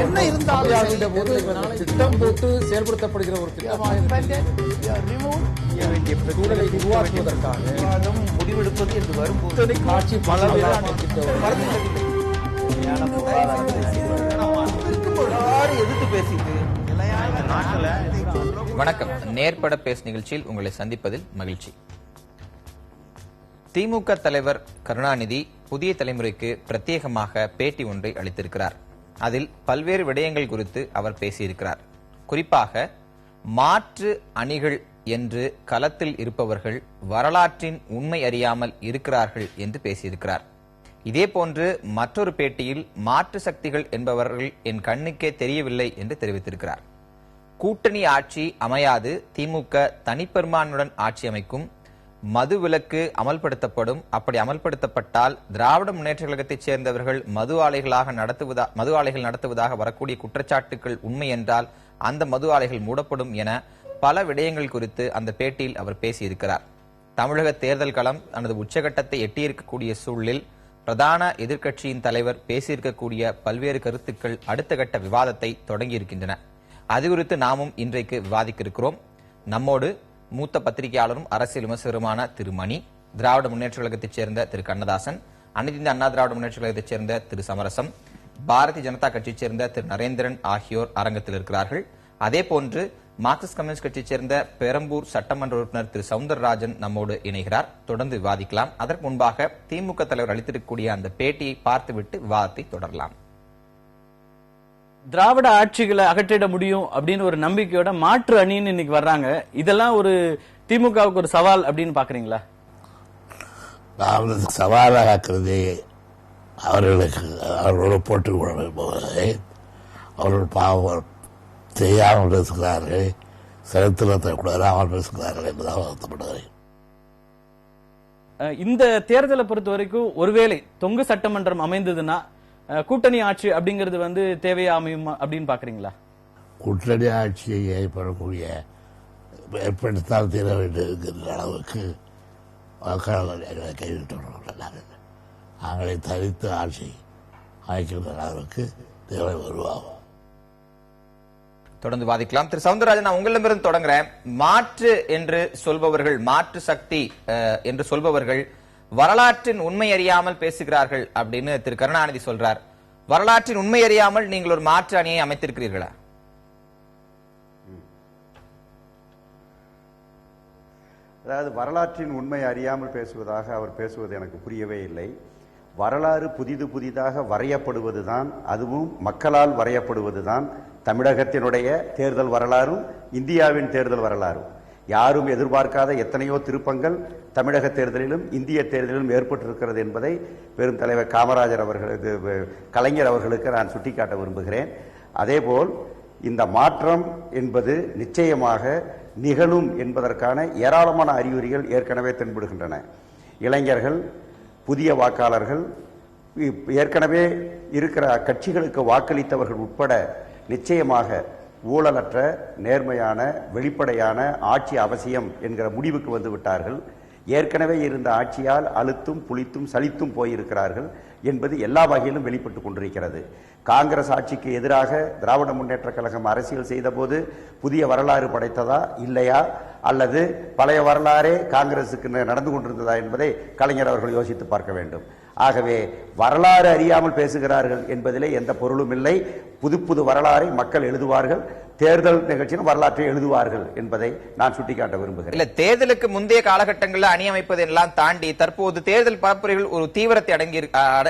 என்ன இருந்தாலும் திட்டம் போட்டு செயல்படுத்தப்படுகிற ஒரு சூழலை உருவாக்குவதற்காக முடிவெடுப்பது என்று வரும்போது ஆட்சி பல எதிர்த்து பேசிட்டு வணக்கம். நேர்பட பேஸ் நிகழ்ச்சியில் உங்களை சந்திப்பதில் மகிழ்ச்சி. திமுக தலைவர் கருணாநிதி புதிய தலைமுறைக்கு பிரத்யேகமாக பேட்டி ஒன்றை அளித்திருக்கிறார். அதில் பல்வேறு விடயங்கள் குறித்து அவர் பேசியிருக்கிறார். குறிப்பாக மாற்று அணிகள் என்று களத்தில் இருப்பவர்கள் வரலாற்றின் உண்மை அறியாமல் இருக்கிறார்கள் என்று பேசியிருக்கிறார். இதேபோன்று மற்றொரு பேட்டியில் மாற்று சக்திகள் என்பவர்கள் என் கண்ணுக்கே தெரியவில்லை என்று தெரிவித்திருக்கிறார். கூட்டணி ஆட்சி அமையாது, திமுக தனிப்பெரும்பான்மையுடன் ஆட்சி அமைக்கும், மது விலக்கு அமல்படுத்தப்படும், அப்படி அமல்படுத்தப்பட்டால் திராவிட முன்னேற்ற கழகத்தைச் சேர்ந்தவர்கள் மது ஆலைகள் நடத்துவதாக வரக்கூடிய குற்றச்சாட்டுகள் உண்மை என்றால் அந்த மது ஆலைகள் மூடப்படும் என பல விடயங்கள் குறித்து அந்த பேட்டியில் அவர் பேசியிருக்கிறார். தமிழக தேர்தல் களம் தனது உச்சகட்டத்தை எட்டியிருக்கக்கூடிய சூழலில் பிரதான எதிர்க்கட்சியின் தலைவர் பேசியிருக்கக்கூடிய பல்வேறு கருத்துக்கள் அடுத்த கட்ட விவாதத்தை தொடங்கியிருக்கின்றன. அது குறித்து நாமும் இன்றைக்கு விவாதிக்க இருக்கிறோம். நம்மோடு மூத்த பத்திரிகையாளரும் அரசியல் விமர்சகருமான திரு மணி, திராவிட முன்னேற்ற கழகத்தைச் சேர்ந்த திரு கண்ணதாசன், அனைத்து இந்திய அண்ணா திராவிட முன்னேற்ற கழகத்தைச் சேர்ந்த திரு சமரசம், பாரதிய ஜனதா கட்சியைச் சேர்ந்த திரு நரேந்திரன் ஆகியோர் அரங்கத்தில் இருக்கிறார்கள். அதே போன்று மார்க்சிஸ்ட் கம்யூனிஸ்ட் கட்சியைச் சேர்ந்த பெரம்பூர் சட்டமன்ற உறுப்பினர் திரு சவுந்தரராஜன் நம்மோடு இணைகிறார். தொடர்ந்து விவாதிக்கலாம். அதற்கு முன்பாக திமுக தலைவர் அளித்திருக்கக்கூடிய அந்த பேட்டியை பார்த்துவிட்டு விவாதத்தை தொடரலாம். திராவிட ஆட்சிகளை அகற்றிட முடியும் அப்படின்னு ஒரு நம்பிக்கையோட மாற்று அணின்னு இன்னைக்கு வர்றாங்க. இதெல்லாம் ஒரு திமுகவுக்கு ஒரு சவால் அப்படின்னு பாக்குறீங்களா? சவாலாக ஆக்குறதே அவர்களோட போட்டுக் கொள்ளும்போது அவர்கள் பாவம் செய்யாமல் பேசுகிறார்கள், சரித்திரத்தை கூட அவர்கள் பேசுகிறார்கள் என்பதாக வருத்தப்படுகிறேன். இந்த தேர்தலை பொறுத்த வரைக்கும் ஒருவேளை தொங்கு சட்டமன்றம் அமைந்ததுன்னா கூட்டணி ஆட்சி அப்படிங்கிறது தேவையா அமையும் அப்படின்னு பாக்குறீங்களா? கூட்டணி ஆட்சியை ஏற்படுத்தால் தீர வேண்டும் என்கிற அளவுக்கு வாக்காளர்களை கைவிட்டுள்ளார்கள். அவங்களை தனித்து ஆட்சி அமைக்கின்ற அளவுக்கு தேவை உருவாகும். தொடர்ந்து வாதிக்கலாம். திரு சவுந்தரராஜன், நான் உங்களிடமிருந்து தொடங்குறேன். மாற்று என்று சொல்பவர்கள், மாற்று சக்தி என்று சொல்பவர்கள் வரலாற்றின் உண்மை அறியாமல் பேசுகிறார்கள் அப்படின்னு திரு கருணாநிதி சொல்றார். வரலாற்றின் உண்மை அறியாமல் நீங்கள் ஒரு மாற்று அணியை அமைத்திருக்கிறீர்களா? அதாவது வரலாற்றின் உண்மை அறியாமல் பேசுவதாக அவர் பேசுவது எனக்கு புரியவே இல்லை. வரலாறு புதிதாக வரையப்படுவதுதான், அதுவும் மக்களால் வரையப்படுவதுதான் தமிழகத்தினுடைய தேர்தல் வரலாறும் இந்தியாவின் தேர்தல் வரலாறும். யாரும் எதிர்பார்க்காத எத்தனையோ திருப்பங்கள் தமிழக தேர்தலிலும் இந்திய தேர்தலிலும் ஏற்பட்டிருக்கிறது என்பதை பெரும் தலைவர் காமராஜர் அவர்களுக்கு, கலைஞர் அவர்களுக்கு நான் சுட்டிக்காட்ட விரும்புகிறேன். அதேபோல் இந்த மாற்றம் என்பது நிச்சயமாக நிகழும் என்பதற்கான ஏராளமான அறிகுறிகள் ஏற்கனவே தென்படுகின்றன. இளைஞர்கள், புதிய வாக்காளர்கள், ஏற்கனவே இருக்கிற கட்சிகளுக்கு வாக்களித்தவர்கள் உட்பட நிச்சயமாக ஊழலற்ற, நேர்மையான, வெளிப்படையான ஆட்சி அவசியம் என்கிற முடிவுக்கு வந்து விட்டார்கள். ஏற்கனவே இருந்த ஆட்சியால் அழுத்தும் புளித்தும் சலித்தும் போயிருக்கிறார்கள் என்பது எல்லா வகையிலும் வெளிப்பட்டுக் கொண்டிருக்கிறது. காங்கிரஸ் ஆட்சிக்கு எதிராக திராவிட முன்னேற்ற கழகம் அரசியல் செய்த போது புதிய வரலாறு படைத்ததா இல்லையா, அல்லது பழைய வரலாறே காங்கிரசுக்கு நடந்து கொண்டிருந்ததா என்பதை கலைஞர் அவர்கள் யோசித்து பார்க்க வேண்டும். ஆகவே வரலாறு அறியாமல் பேசுகிறார்கள் என்பதிலே எந்த பொருளும் இல்லை. புது வரலாறை மக்கள் எழுதுவார்கள், தேர்தல் நிகழ்ச்சியில் வரலாற்றை எழுதுவார்கள் என்பதை நான் சுட்டிக்காட்ட விரும்புகிறேன். இல்ல, தேர்தலுக்கு முந்தைய காலகட்டங்களில் அணி அமைப்பது எல்லாம் தாண்டி தற்போது தேர்தல் பரப்புரைகள் ஒரு தீவிரத்தை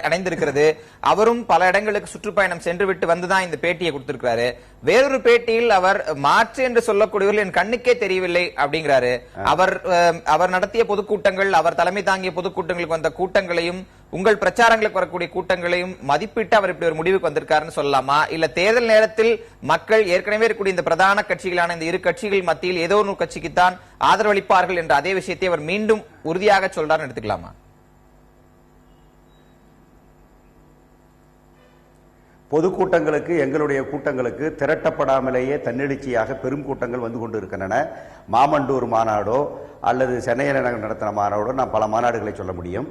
அடைந்திருக்கிறது. அவரும் பல இடங்களுக்கு சுற்றுப்பயணம் சென்று விட்டு வந்துதான் இந்த பேட்டியை கொடுத்திருக்கிறாரு. வேறொரு பேட்டியில் அவர் மாற்று என்று சொல்லக்கூடியவர்கள் என் கண்ணுக்கே தெரியவில்லை அப்படிங்கிறாரு. அவர் நடத்திய பொதுக்கூட்டங்கள், அவர் தலைமை தாங்கிய பொதுக்கூட்டங்களுக்கு வந்த கூட்டங்களையும் உங்கள் பிரச்சாரங்களுக்கு வரக்கூடிய கூட்டங்களையும் மதிப்பிட்டு அவர் இப்படி ஒரு முடிவுக்கு வந்திருக்காருன்னு சொல்லலாமா? இல்ல தேர்தல் நேரத்தில் மக்கள் ஏற்கனவே இருக்கக்கூடிய இந்த பிரதான கட்சிகளான இந்த இரு கட்சிகள் மத்தியில் ஏதோ ஒரு கட்சிக்குத்தான் ஆதரவளிப்பார்கள் என்ற அதே விஷயத்தை அவர் மீண்டும் உறுதியாக சொல்றாருன்னு எடுத்துக்கலாமா? பொதுக்கூட்டங்களுக்கு, எங்களுடைய கூட்டங்களுக்கு திரட்டப்படாமலேயே தன்னெழுச்சியாக பெரும் கூட்டங்கள் வந்து கொண்டு இருக்கின்றன. மாமண்டூர் மாநாடோ அல்லது சென்னையில் நடத்தின மாநாடோ நான் பல மாநாடுகளை சொல்ல முடியும்.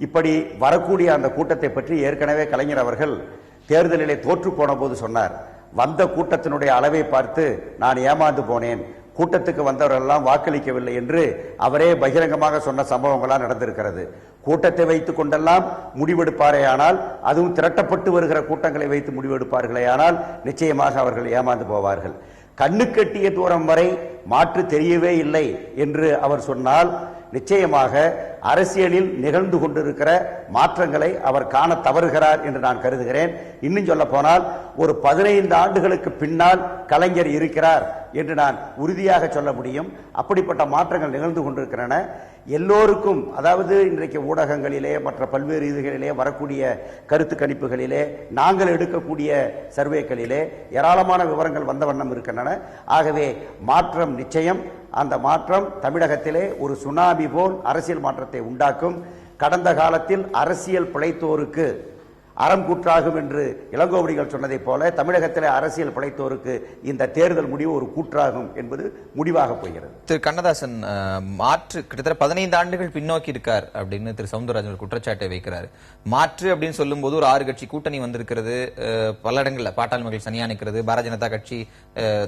இப்படி வரக்கூடிய அந்த கூட்டத்தை பற்றி ஏற்கனவே கலைஞர் அவர்கள் தேர்தலிலே தோற்று போன போது சொன்னார், வந்த கூட்டத்தினுடைய அளவை பார்த்து நான் ஏமாந்து போனேன், கூட்டத்துக்கு வந்தவரெல்லாம் வாக்களிக்கவில்லை என்று அவரே பகிரங்கமாக சொன்ன சம்பவங்களாக நடந்திருக்கிறது. கூட்டத்தை வைத்துக் கொண்டெல்லாம் முடிவெடுப்பாரே ஆனால், அதுவும் திரட்டப்பட்டு வருகிற கூட்டங்களை வைத்து முடிவெடுப்பார்களே ஆனால் நிச்சயமாக அவர்கள் ஏமாந்து போவார்கள். கண்ணுக்கெட்டிய தூரம் வரை மாற்று தெரியவே இல்லை என்று அவர் சொன்னால் நிச்சயமாக அரசியலில் நிகழ்ந்து கொண்டிருக்கிற மாற்றங்களை அவர் காண தவறுகிறார் என்று நான் கருதுகிறேன். இன்னும் சொல்ல போனால் ஒரு 15 ஆண்டுகளுக்கு பின்னால் கலைஞர் இருக்கிறார் என்று நான் உறுதியாக சொல்ல முடியும். அப்படிப்பட்ட மாற்றங்கள் நிகழ்ந்து கொண்டிருக்கின்றன. எல்லோருக்கும், அதாவது இன்றைக்கு ஊடகங்களிலே மற்ற பல்வேறு இதுகளிலே வரக்கூடிய கருத்து கணிப்புகளிலே நாங்கள் எடுக்கக்கூடிய சர்வேக்களிலே ஏராளமான விவரங்கள் வந்த வண்ணம் இருக்கின்றன. ஆகவே மாற்றம் நிச்சயம். அந்த மாற்றம் தமிழகத்திலே ஒரு சுனாமி போல் அரசியல் மாற்றத்தை உண்டாக்கும். கடந்த காலத்தில் அரசியல் பிழைத்தோருக்கு அறம் கூற்றாகும் என்று இளங்கோவடிகள் சொன்னதைப் போல தமிழகத்தில் அரசியல் பிழைத்தோருக்கு இந்த தேர்தல் முடிவு ஒரு கூற்றாகும் என்பது முடிவாக போகிறது. திரு கண்ணதாசன் மாற்று கிட்டத்தட்ட 15 ஆண்டுகள் பின்னோக்கி இருக்கார் அப்படின்னு திரு சவுந்தரராஜன் குற்றச்சாட்டை வைக்கிறார். மாற்று அப்படின்னு சொல்லும் போது ஒரு 6 கட்சி கூட்டணி வந்திருக்கிறது. பல இடங்கள்ல பாட்டாளி மக்கள் சனியா நிற்கிறது, பாரதிய ஜனதா கட்சி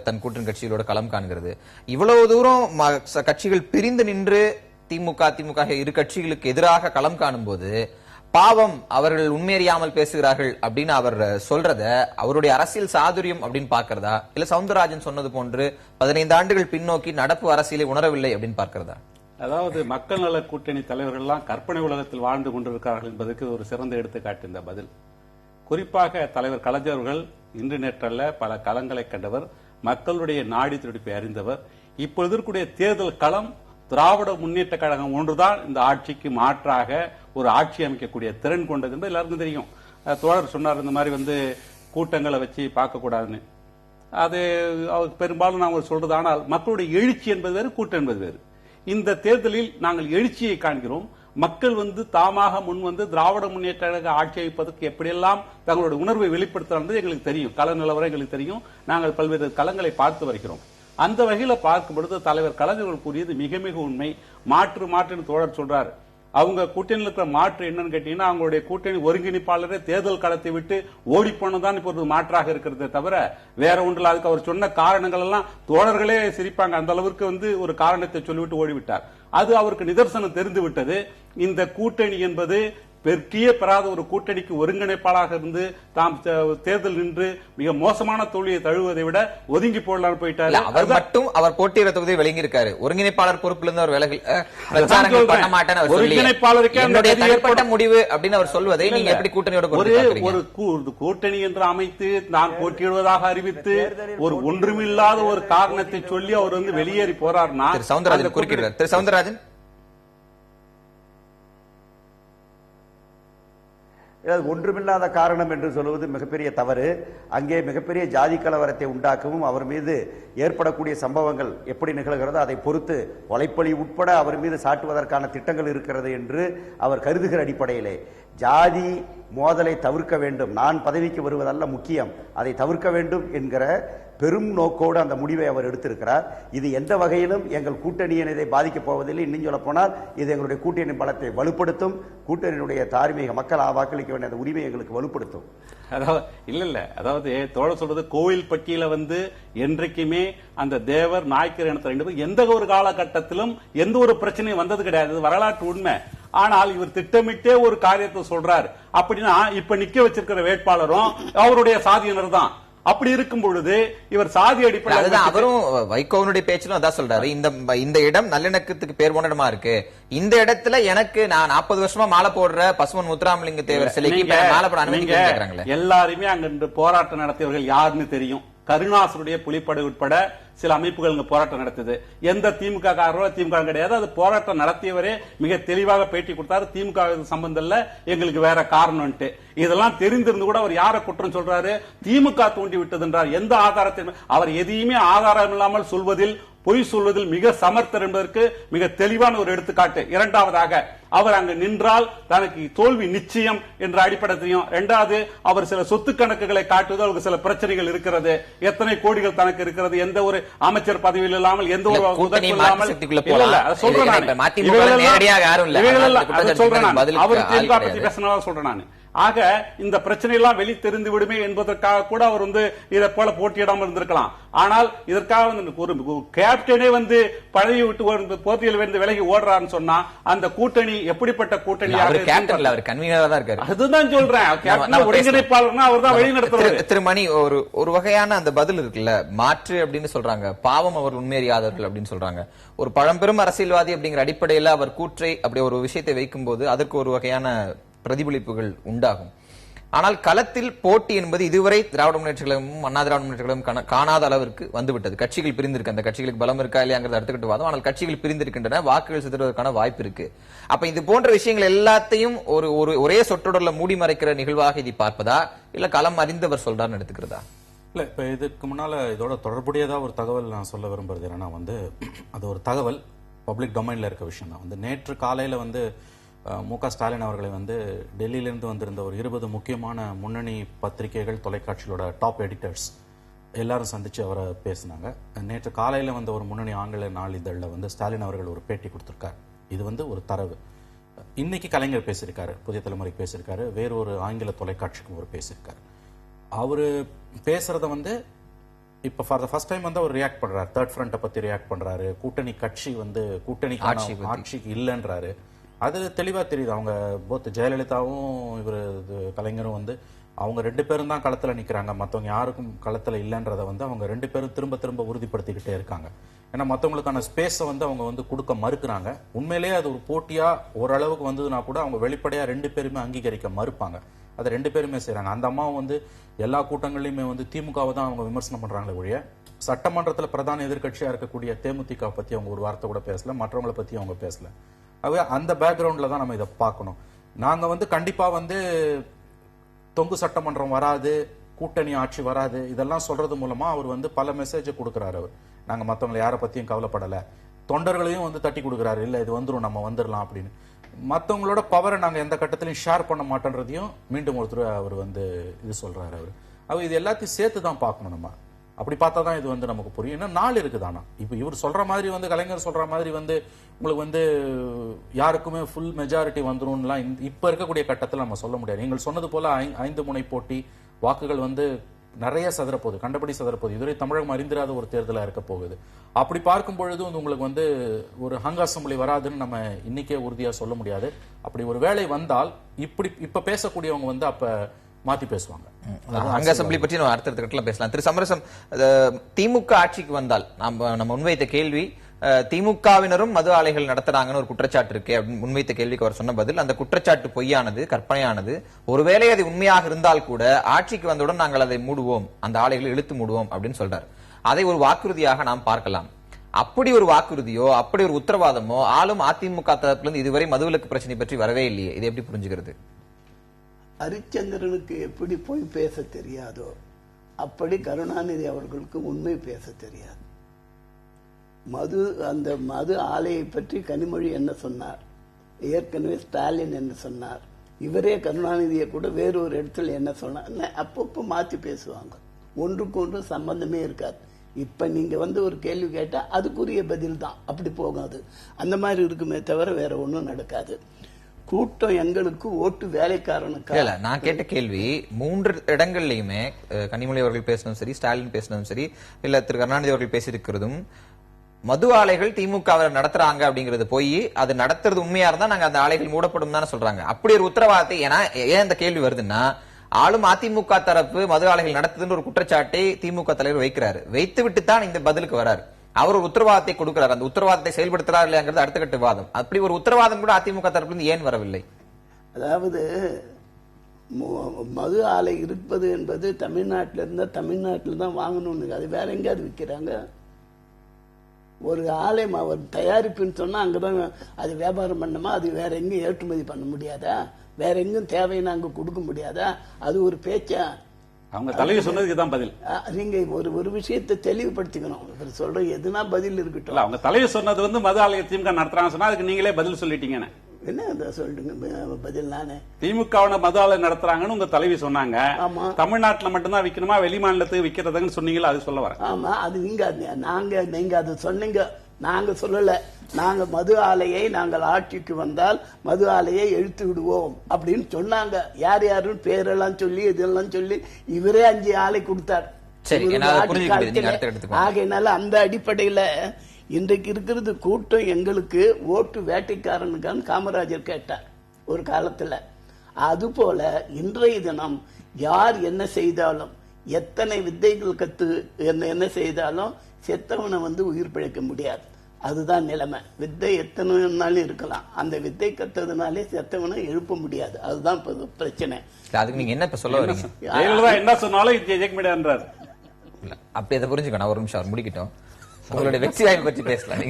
தன் கூட்டணி கட்சிகளோட களம் காண்கிறது. இவ்வளவு தூரம் கட்சிகள் பிரிந்து நின்று திமுக இரு கட்சிகளுக்கு எதிராக களம் காணும் போது பாவம் அவர்கள் உண்மையறியாமல் பேசுகிறார்கள் அப்படின்னு அவர் சொல்றத அவருடைய அரசியல் சாதுரியம் அப்படின்னு பாக்குறதா, இல்ல சவுந்தரராஜன் சொன்னது போன்று 15 ஆண்டுகள் பின்னோக்கி நடப்பு அரசியலை உணரவில்லை அப்படின்னு பார்க்கிறதா? அதாவது மக்கள் நல கூட்டணி தலைவர்கள் எல்லாம் கற்பனை உலகத்தில் வாழ்ந்து கொண்டிருக்கிறார்கள் என்பதற்கு ஒரு சிறந்த எடுத்துக்காட்டு இந்த பதில். குறிப்பாக தலைவர் கலைஞர்கள் இன்று நேற்றல்ல பல களங்களை கண்டவர், மக்களுடைய நாடி துடிப்பை அறிந்தவர். இப்பொழுது இருக்கக்கூடிய தேர்தல் களம் திராவிட முன்னேற்ற கழகம் ஒன்றுதான் இந்த ஆட்சிக்கு மாற்றாக ஒரு ஆட்சி அமைக்கக்கூடிய திறன் கொண்டது என்பது எல்லாருக்கும் தெரியும். தோழர் சொன்னார், இந்த மாதிரி கூட்டங்களை வச்சு பார்க்க கூடாதுன்னு. அது அவர் பெரும்பாலும் நாங்கள் சொல்றது. ஆனால் மக்களுடைய எழுச்சி என்பது வேறு, கூட்டம் என்பது வேறு. இந்த தேர்தலில் நாங்கள் எழுச்சியை காண்கிறோம். மக்கள் தாமாக முன் திராவிட முன்னேற்ற கழக ஆட்சி அமைப்பதற்கு எப்படியெல்லாம் தங்களுடைய உணர்வை வெளிப்படுத்துறது எங்களுக்கு தெரியும். கள நிலவரம் எங்களுக்கு தெரியும். நாங்கள் பல்வேறு களங்களை பார்த்து வருகிறோம். அந்த வகையில பார்க்கும் பொழுது தலைவர் கலைஞர்கள் கூறியது மிக மிக உண்மை. மாற்றுன்னு தோழர் சொல்றாரு. அவங்க கூட்டணியில் இருக்கிற மாற்று என்னன்னு கேட்டீங்கன்னா, அவங்களுடைய கூட்டணி ஒருங்கிணைப்பாளரே தேர்தல் களத்தை விட்டு ஓடி போனதான் இப்போது மாற்றாக இருக்கிறதே தவிர வேற ஒன்றில். அதுக்கு அவர் சொன்ன காரணங்கள் எல்லாம் தோழர்களே சிரிப்பாங்க. அந்த அளவுக்கு ஒரு காரணத்தை சொல்லிவிட்டு ஓடிவிட்டார். அது அவருக்கு நிதர்சனம் தெரிந்து விட்டது. இந்த கூட்டணி என்பது பெருக்கியே பெறாத ஒரு கூட்டணிக்கு ஒருங்கிணைப்பாளராக இருந்து தாம் தேர்தல் நின்று மிக மோசமான தோல்வியை தழுவதை விட ஒதுங்கி போடலாம் போயிட்டாரு. அவர் மட்டும் அவர் போட்டியிட தொகுதியை விளங்கி இருக்காரு. ஒருங்கிணைப்பாளர் பொறுப்புல இருந்து அவர் விலகல் பண்ண மாட்டேன்னு ஒருங்கிணைப்பாளருக்கு முடிவு அப்படின்னு அவர் சொல்வதை நீங்க எப்படி கூட்டணியோட ஒரு கூட்டணி என்று அமைத்து நான் போட்டியிடுவதாக அறிவித்து ஒரு ஒன்றுமில்லாத ஒரு காரணத்தை சொல்லி அவர் வெளியேறி போறாருன்னா சவுந்தரராஜன் குறுக்கிடுறார். திரு சவுந்தரராஜன், ஒன்றுமில்லாத காரணம் என்று சொல்வது மிகப்பெரிய தவறு. அங்கே மிகப்பெரிய ஜாதி கலவரத்தை உண்டாக்கவும் அவர் மீது ஏற்படக்கூடிய சம்பவங்கள் எப்படி நிகழ்கிறதோ அதை பொறுத்து கொலைப்பழி உட்பட அவர் மீது சாட்டுவதற்கான திட்டங்கள் இருக்கிறது என்று அவர் கருதுகிற அடிப்படையிலே ஜாதி மோதலை தவிர்க்க வேண்டும், நான் பதவிக்கு வருவதல்ல முக்கியம், அதை தவிர்க்க வேண்டும் என்கிற பெரும் நோக்கோடு அந்த முடிவை அவர் எடுத்திருக்கிறார். இது எந்த வகையிலும் எங்கள் கூட்டணியினரை பாதிக்கப் போவதில்லை. இன்னும் சொல்ல போனால் இது எங்களுடைய கூட்டணி பலத்தை வலுப்படுத்தும். கூட்டணியினுடைய தார்மீக மக்கள் வாக்களிக்க வேண்டிய அந்த உரிமை எங்களுக்கு வலுப்படுத்தும். அதாவது தோழ சொல்றது, கோவில் பட்டியல என்றைக்குமே அந்த தேவர் நாய்க்கர் இனத்தை எந்த ஒரு காலகட்டத்திலும் எந்த ஒரு பிரச்சனையும் வந்தது கிடையாது. வரலாற்று உண்மை. ஆனால் இவர் திட்டமிட்டே ஒரு காரியத்தை சொல்றார். அப்படின்னா இப்ப நிக்க வச்சிருக்கிற வேட்பாளரும் அவருடைய சாதியினர் தான். அப்படி இருக்கும் பொழுது இவர் சாதி அடிப்படையில் அவரும் வைகோவனுடைய பேச்சிலும் அதான் சொல்றாரு, இந்த இடம் நல்லிணக்கத்துக்கு பேர் போன இடமா இருக்கு, இந்த இடத்துல எனக்கு நான் 40 வருஷமா மாலை போடுற பசுமன் முத்துராமலிங்க தேவர் சிலைக்கு மாலை போட அனுமதி கேட்கறாங்களே. எல்லாருமே அங்க போராட்டம் நடத்தியவர்கள் யாருன்னு தெரியும். கருணாசனுடைய புலிப்படை உட்பட சில அமைப்புகள் போராட்டம் நடத்தது. எந்த திமுக காரோ திமுக கிடையாது. அது போராட்டம் நடத்தியவரே மிக தெளிவாக பேட்டி கொடுத்தாரு. திமுக சம்பந்தம் இல்ல, எங்களுக்கு வேற காரணம். இதெல்லாம் தெரிந்திருந்து கூட அவர் யாரை குற்றம் சொல்றாரு? திமுக தூண்டி விட்டது என்றார். எந்த ஆதாரத்தில்? அவர் எதையுமே ஆதாரம் இல்லாமல் சொல்வதில், பொய் சொல்வதில் மிக சமர்த்தர் என்பதற்கு மிக தெளிவான ஒரு எடுத்துக்காட்டு. இரண்டாவதாக, அவர் அங்கு நின்றால் தனக்கு தோல்வி நிச்சயம் என்ற அடிப்படை தெரியும். இரண்டாவது, அவர் சில சொத்து கணக்குகளை காட்டுவது, அவருக்கு சில பிரச்சனைகள் இருக்கிறது. எத்தனை கோடிகள் தனக்கு இருக்கிறது, எந்த ஒரு அமைச்சர் பதவியில் இல்லாமல், எந்த ஒரு உதவி இல்லாமல். அவர் திமுக பத்தி பேசினா சொல்றேன் நான். ஆக இந்த பிரச்சனை எல்லாம் வெளி தெரிந்து விடுமே என்பதற்காக கூட அவர் இதை போல போட்டியிடாமல் இருந்திருக்கலாம். ஆனால் இதற்காக ஒரு கேப்டனே பதவி விட்டு போட்டியில் விலகி ஓடுறான்னு சொன்னா அந்த கூட்டணி எப்படிப்பட்ட கூட்டணி? அதுதான் சொல்றேன், ஒருங்கிணைப்பாளர்னா அவர் தான் வழி நடத்துறாரு. திருமணி ஒரு வகையான அந்த பதில் இருக்குல்ல, மாற்று அப்படின்னு சொல்றாங்க, பாவம் அவர் உண்மையறியாதவர்கள் அப்படின்னு சொல்றாங்க. ஒரு பழம்பெரும் அரசியல்வாதி அப்படிங்கிற அடிப்படையில் அவர் கூற்றை அப்படி ஒரு விஷயத்தை வைக்கும் போது அதற்கு ஒரு வகையான பிரதிபலிப்புகள் உண்டாகும். ஆனால் களத்தில் போட்டி என்பது இதுவரை திராவிட முன்னேற்ற கழகமும் அண்ணா திராவிட முன்னேற்ற கழகமும் காணாத அளவிற்கு வந்துவிட்டது. கட்சிகள் பிரிந்திருக்கு, அந்த கட்சிகளுக்கு பலம் இருக்கா இல்லையாங்கிறது அடுத்துக்கிட்டு வாதம். ஆனால் கட்சிகள் பிரிந்திருக்கின்றன, வாக்குகள் சிதறுவதற்கான வாய்ப்பு இருக்கு. அப்ப இது போன்ற விஷயங்கள் எல்லாத்தையும் ஒரே சொற்றொடர்ல மூடி மறைக்கிற நிகழ்வாக இதை பார்ப்பதா, இல்ல களம் அறிந்தவர் சொல்றாருன்னு எடுத்துக்கிறதா? இல்ல, இப்ப இதுக்கு முன்னால இதோட தொடர்புடையதா ஒரு தகவல் நான் சொல்ல விரும்புறது என்னன்னா அது ஒரு தகவல் பப்ளிக் டொமைன்ல இருக்க விஷயம் தான். நேற்று காலையில மு.க. ஸ்டாலின் அவர்களை டெல்லியிலிருந்து வந்திருந்த ஒரு 20 முக்கியமான முன்னணி பத்திரிகைகள், தொலைக்காட்சிகளோட டாப் எடிட்டர்ஸ் எல்லாரும் சந்திச்சு அவரை பேசினாங்க. நேற்று காலையில ஒரு முன்னணி ஆங்கில நாளிதழில் ஸ்டாலின் அவர்கள் ஒரு பேட்டி கொடுத்திருக்காரு. இது ஒரு தரவு. இன்னைக்கு கலைஞர் பேசியிருக்காரு, புதிய தலைமுறை பேசியிருக்காரு, வேறு ஒரு ஆங்கில தொலைக்காட்சிக்கும் ஒரு பேசியிருக்காரு. அவரு பேசுறத இப்ப ஃபார் த ஃபர்ஸ்ட் டைம் அவர் ரியாக்ட் பண்றாரு. தேர்ட் ஃப்ரண்ட்டை பத்தி ரியாக்ட் பண்றாரு. கூட்டணி கட்சி கூட்டணி ஆட்சிக்கு இல்லைன்றாரு. அது தெளிவா தெரியுது. அவங்க போத் ஜெயலலிதாவும் இவர் கலைஞரும் அவங்க 2 பேரும் தான் களத்துல நிக்கிறாங்க, மத்தவங்க யாருக்கும் களத்துல இல்லைன்றத அவங்க 2 பேரும் திரும்ப திரும்ப உறுதிப்படுத்திக்கிட்டே இருக்காங்க. ஏன்னா மத்தவங்களுக்கான ஸ்பேஸ அவங்க கொடுக்க மறுக்கிறாங்க. உண்மையிலேயே அது ஒரு போட்டியா ஓரளவுக்கு வந்ததுன்னா கூட அவங்க வெளிப்படையா 2 பேருமே அங்கீகரிக்க மறுப்பாங்க. அதை 2 பேருமே செய்யறாங்க. அந்த அம்மாவும் எல்லா கூட்டங்கள்லயுமே திமுகவை தான் அவங்க விமர்சனம் பண்றாங்களே ஒழிய சட்டமன்றத்துல பிரதான எதிர்கட்சியா இருக்கக்கூடிய தேமுதிக பத்தி அவங்க ஒரு வார்த்தை கூட பேசல, மற்றவங்களை பத்தி அவங்க பேசல. அந்த பேக்ரவுண்ட்ல தான் நம்ம இதை பார்க்கணும். நாங்க கண்டிப்பா தொங்கு சட்டமன்றம் வராது, கூட்டணி ஆட்சி வராது, இதெல்லாம் சொல்றது மூலமா அவர் பல மெசேஜ் கொடுக்கிறாரு. அவர் நாங்க மத்தவங்களை யாரை பத்தியும் கவலைப்படல, தொண்டர்களையும் தட்டி கொடுக்கிறாரு, இல்ல இது வந்துரும், நம்ம வந்துடலாம் அப்படின்னு. மத்தவங்களோட பவரை நாங்க எந்த கட்டத்திலையும் ஷேர் பண்ண மாட்டோன்றதையும் மீண்டும் ஒருத்தர் அவர் இது சொல்றாரு. அவர் இது எல்லாத்தையும் சேர்த்து தான் பார்க்கணும். நம்ம அப்படி பார்த்தா தான் இது நமக்கு புரியும். இன்னும் நாள் இருக்குதானா? இப்ப இவர் சொல்ற மாதிரி கலைஞர் சொல்ற மாதிரி உங்களுக்கு யாருக்குமே ஃபுல் மெஜாரிட்டி வந்துரும்லாம் இப்ப இருக்கக்கூடிய கட்டத்தில் நம்ம சொல்ல முடியாது. நீங்கள் சொன்னது போல 5 முனை போட்டி, வாக்குகள் நிறைய சதறப்போகுது, கண்டபடி சதறப்போகுது. இதுவரை தமிழகம் அறிந்திராத ஒரு தேர்தலா இருக்க போகுது. அப்படி பார்க்கும் பொழுது உங்களுக்கு ஒரு ஹங் அசம்பிளி வராதுன்னு நம்ம இன்னைக்கே உறுதியா சொல்ல முடியாது. அப்படி ஒரு வேளை வந்தால் இப்ப பேசக்கூடியவங்க அப்ப மாத்தி பேசுவாங்க. அங்க அசம்பிளி பற்றி நம்ம அடுத்த கட்டத்துல பேசலாம். திரு சமரசம், திமுக ஆட்சிக்கு வந்தால் நம்ம முன்வைத்த கேள்வி, திமுகவினரும் மது ஆலைகள் நடத்துறாங்கன்னு ஒரு குற்றச்சாட்டு இருக்கு அப்படின்னு முன்வைத்த கேள்விக்கு அவர் சொன்ன பதில், அந்த குற்றச்சாட்டு பொய்யானது, கற்பனையானது. ஒருவேளை அது உண்மையாக இருந்தால் கூட ஆட்சிக்கு வந்தவுடன் நாங்கள் அதை மூடுவோம், அந்த ஆலைகளை இழுத்து மூடுவோம் அப்படின்னு சொல்றாரு. அதை ஒரு வாக்குறுதியாக நாம் பார்க்கலாம். அப்படி ஒரு வாக்குறுதியோ அப்படி ஒரு உத்தரவாதமோ ஆளும் அதிமுக தரப்பிலிருந்து இதுவரை மதுவிலக்கு பிரச்சனை பற்றி வரவே இல்லையே. இதை எப்படி புரிஞ்சுக்கிறது? ஹரிச்சந்திரனுக்கு எப்படி போய் பேச தெரியாதோ அப்படி கருணாநிதி அவர்களுக்கு உண்மை பேச தெரியாது. அந்த மது ஆலையை பற்றி கனிமொழி என்ன சொன்னார், ஏற்கனவே ஸ்டாலின் என்ன சொன்னார், இவரே கருணாநிதியை கூட வேறொரு இடத்துல என்ன சொன்னார், அப்பப்போ மாத்தி பேசுவாங்க. ஒன்றுக்கு ஒன்று சம்பந்தமே இருக்காது. இப்ப நீங்க ஒரு கேள்வி கேட்டா அதுக்குரிய பதில் தான், அப்படி போகாது. அந்த மாதிரி இருக்குமே தவிர வேற ஒன்றும் நடக்காது. கூட்டம் எங்களுக்கு ஓட்டு வேலைக்காரனுக்கு. நான் கேட்ட கேள்வி 3 இடங்கள்லயுமே கனிமொழி அவர்கள் பேசினதும் சரி, ஸ்டாலின் பேசினதும் சரி, இல்ல திரு கருணாநிதி அவர்கள் பேசியிருக்கிறதும் மது ஆலைகள் திமுக நடத்துறாங்க அப்படிங்கிறது போய் அது நடத்துறது உண்மையா இருந்தா நாங்க அந்த ஆலைகள் மூடப்படும் தானே சொல்றாங்க. அப்படி ஒரு உத்தரவாதத்தை, ஏன் இந்த கேள்வி வருதுன்னா, ஆளும் அதிமுக தரப்பு மது ஆலைகள் நடத்துதுன்னு ஒரு குற்றச்சாட்டை திமுக தலைவர் வைக்கிறாரு. வைத்து விட்டு தான் இந்த பதிலுக்கு வராரு. அவர் ஒரு உத்தரவாதத்தை கொடுக்கிறார். அந்த உத்தரவாதத்தை செயல்படுத்துறாரு இல்லையாங்கிறது அடுத்த கட்ட வாதம். அப்படி ஒரு உத்தரவாதம் கூட அதிமுக தரப்பிலிருந்து ஏன் வரவில்லை? அதாவது மது ஆலை இருப்பது என்பது தமிழ்நாட்டில இருந்தா தமிழ்நாட்டில் தான் வாங்கணும்னு, அது வேற எங்கேயாவது விற்கிறாங்க? ஒரு ஆலை தயாரிப்புன்னு சொன்னா அங்கதான் அது வியாபாரம் பண்ணணுமா? அது வேற எங்கேயும் ஏற்றுமதி பண்ண முடியாதா? வேற எங்கும் தேவைன்னு அங்க கொடுக்க முடியாதா? அது ஒரு பேச்சா? அவங்க தலைவர் சொன்னதுக்கு தான் பதில். நீங்க ஒரு விஷயத்தை தெளிவுபடுத்திக்கணும். இவர் சொல்ற எதுனா பதில் இருக்கட்டும். அவங்க தலைவர் சொன்னது மது ஆலையை திமுக நடத்துறாங்க சொன்னா அதுக்கு நீங்களே பதில் சொல்லிட்டீங்க. என்ன சொல்லுங்க பதில்? நானே திமுக மது ஆலை நடத்துறாங்கன்னு உங்க தலைவி சொன்னாங்க. தமிழ்நாட்டுல மட்டும்தான் விற்கணுமா, வெளி மாநிலத்துக்கு விற்கிறதுன்னு சொன்னீங்களா? அது சொல்ல வரேன். ஆமா, அது நீங்க அதை சொன்னீங்க. நாங்க சொல்லல. நாங்க மது ஆலையை நாங்கள் ஆட்சிக்கு வந்தால் மது ஆலையை எழுத்து விடுவோம் அப்படின்னு சொன்னாங்க. யார் யாருன்னு பேரெல்லாம் சொல்லி இதெல்லாம் சொல்லி இவரே 5 ஆலை கொடுத்தார். ஆகையினால அந்த அடிப்படையில இன்றைக்கு இருக்கிறது கூட்டம் எங்களுக்கு ஓட்டு வேட்டைக்காரனுக்கான காமராஜர் கேட்டார் ஒரு காலத்துல. அதுபோல இன்றைய தினம் யார் என்ன செய்தாலும், எத்தனை வித்தைகள் கத்து என்ன செய்தாலும் செத்தவனை உயிர் பிழைக்க முடியாது. அதுதான் நிலைமை. வித்தை எத்தனை நாளும் இருக்கலாம், அந்த வித்தை கத்ததுனாலே செத்தவனை எழுப்ப முடியாது. அதுதான் பிரச்சனை. அதுக்கு நீங்க என்ன சொல்ல வரீங்க? என்ன சொன்னாலும் ஜெயிக்க முடியாதுன்றாரு. அப்படி அதை புரிஞ்சுக்கணும். ஒரு நிமிஷம் அவர் முடிக்கட்டும். உங்களுடைய வெற்றி வாய்ப்பு பற்றி பேசலாம்.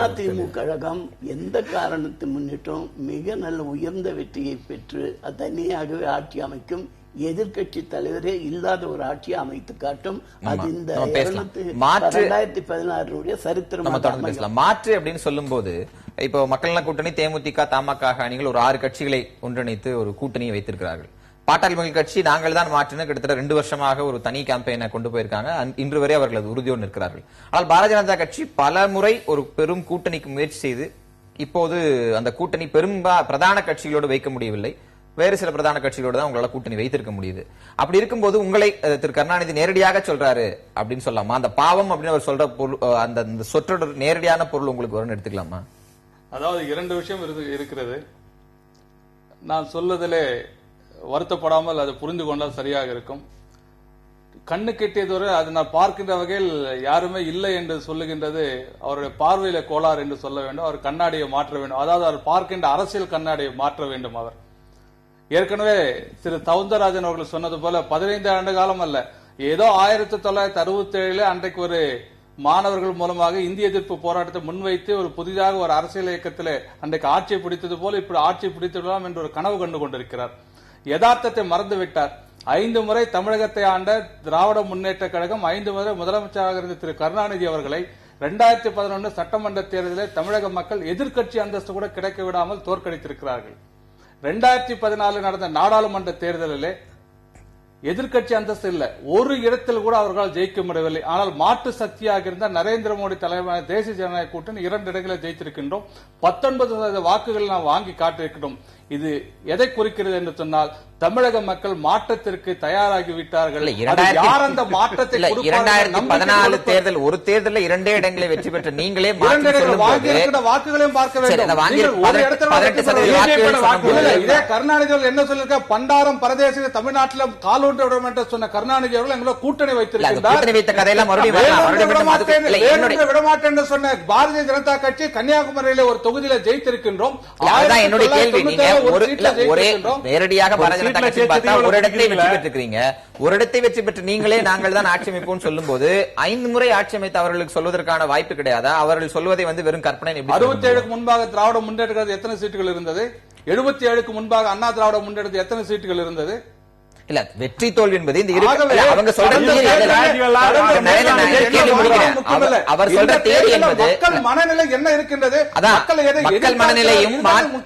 அதிமுக கழகம் எந்த காரணத்தை முன்னிட்டும் மிக நல்ல உயர்ந்த வெற்றியை பெற்று தனியாகவே ஆட்சி அமைக்கும். எதிர்கட்சி தலைவரே இல்லாத ஒரு ஆட்சியை அமைத்து காட்டும். அது இந்த 2016 சரித்திரம். மாற்று அப்படின்னு சொல்லும் போது இப்போ மக்கள் நல கூட்டணி, தேமுதிக, தமாக அணிகள் ஒரு 6 கட்சிகளை ஒன்றிணைத்து ஒரு கூட்டணியை வைத்திருக்கிறார்கள். பாட்டாளி மக்கள் கட்சி நாங்கள் தான் மாற்றின கிட்டத்தட்ட 2 வருஷமாக ஒரு தனி கேம்பெயினை கொண்டு போயிருக்காங்க. இன்று வரை அவர்கள் அது உறுதியோடு நிற்கிறார்கள். ஆனால் பாரதிய ஜனதா கட்சி பல முறை ஒரு பெரும் கூட்டணிக்கு முயற்சி செய்து இப்போது அந்த கூட்டணி பிரதான கட்சிகளோடு வைக்க முடியவில்லை. வேறு சில பிரதான கட்சிகளோடு தான் உங்களால கூட்டணி வைத்திருக்க முடியுது. அப்படி இருக்கும்போது உங்களை திரு கருணாநிதி நேரடியாக சொல்றாரு அப்படின்னு சொல்லலாமா? அந்த பாவம் அப்படின்னு அவர் சொல்ற பொருள், அந்த சொற்றொடர் நேரடியான பொருள் உங்களுக்கு வரும்னு எடுத்துக்கலாமா? அதாவது 2 விஷயம் இருக்கிறது. நான் சொல்வதிலே வருத்தப்படாமல் அதை புரிந்து கொண்டால் சரியாக இருக்கும். கண்ணு கெட்டியதொரு அது நான் பார்க்கின்ற வகையில் யாருமே இல்லை என்று சொல்லுகின்றது அவருடைய பார்வையில கோளாறு என்று சொல்ல வேண்டும். அவர் கண்ணாடியை மாற்ற வேண்டும். அதாவது அவர் பார்க்கின்ற அரசியல் கண்ணாடியை மாற்ற வேண்டும். அவர் ஏற்கனவே திரு சவுந்தரராஜன் அவர்கள் சொன்னது போல 15 ஆண்டு காலம் அல்ல, ஏதோ 1967 அன்றைக்கு ஒரு மாணவர்கள் மூலமாக இந்திய எதிர்ப்பு போராட்டத்தை முன்வைத்து ஒரு புதிதாக ஒரு அரசியல் இயக்கத்தில் அன்றைக்கு ஆட்சியை பிடித்தது போல இப்படி ஆட்சியை பிடித்து விடலாம் என்று ஒரு கனவு கண்டு கொண்டிருக்கிறார். யதார்த்தத்தை மறந்துவிட்டார். 5 முறை தமிழகத்தை ஆண்ட திராவிட முன்னேற்ற கழகம் 5 முறை முதலமைச்சராக இருந்த திரு கருணாநிதி அவர்களை 2011 சட்டமன்ற தேர்தலில் தமிழக மக்கள் எதிர்க்கட்சி அந்தஸ்து கூட கிடைக்க விடாமல் தோற்கடித்திருக்கிறார்கள். 2014 நடந்த நாடாளுமன்ற தேர்தலிலே எதிர்க்கட்சி அந்தஸ்து இல்ல, ஒரு இடத்தில் கூட அவர்களால் ஜெயிக்க முடியவில்லை. ஆனால் மாற்று சக்தியாக இருந்த நரேந்திர மோடி தலைமையிலான தேசிய ஜனநாயக கூட்டணி 2 இடங்களில் ஜெயித்திருக்கின்றோம். 19% வாக்குகள் நாம் வாங்கி காட்டியிருக்கிறோம். இது எதை குறிக்கிறது என்று சொன்னால் தமிழக மக்கள் மாற்றத்திற்கு தயாராகி விட்டார்கள். யார் அந்த மாற்றத்தை 2014 தேர்தல் ஒரு தேர்தலில் 2 இடங்களை வெற்றி பெற்ற நீங்களே வாக்குகளையும் பார்க்க வேண்டும். இதே கருணாநிதி அவர்கள் என்ன சொல்லிருக்க, பண்டாரம் பரதேசில தமிழ்நாட்டில் காலூன்ற விடும் என்று சொன்ன கருணாநிதி அவர்கள் எங்களை கூட்டணி வைத்திருக்கிறார். விடமாட்டேன் என்று சொன்ன பாரதிய ஜனதா கட்சி கன்னியாகுமரியில ஒரு தொகுதியில ஜெயித்திருக்கின்றோம். நேரடியாக ஒரு இடத்தை வெற்றி பெற்றிருக்கீங்க. ஒரு இடத்தை வெற்றி பெற்று நீங்களே நாங்கள் தான் ஆட்சி அமைப்போம் சொல்லும் போது 5 முறை ஆட்சி அமைத்து அவர்களுக்கு சொல்வதற்கான வாய்ப்பு கிடையாதா? அவர்கள் சொல்வதை வெறும் கற்பனை. 67க்கு முன்பாக திராவிட முன்னேற்ற எத்தனை சீட்டுகள் இருந்தது? 77க்கு முன்பாக அண்ணா திராவிட முன்னேற்ற எத்தனை சீட்டுகள் இருந்தது? இல்ல, வெற்றி தோல்வி என்பது இந்த அவங்க சொல்ற அவர் சொல்ற தேதி என்பது மக்கள் மனநிலை என்ன இருக்கின்றது? மக்கள் மனநிலையும்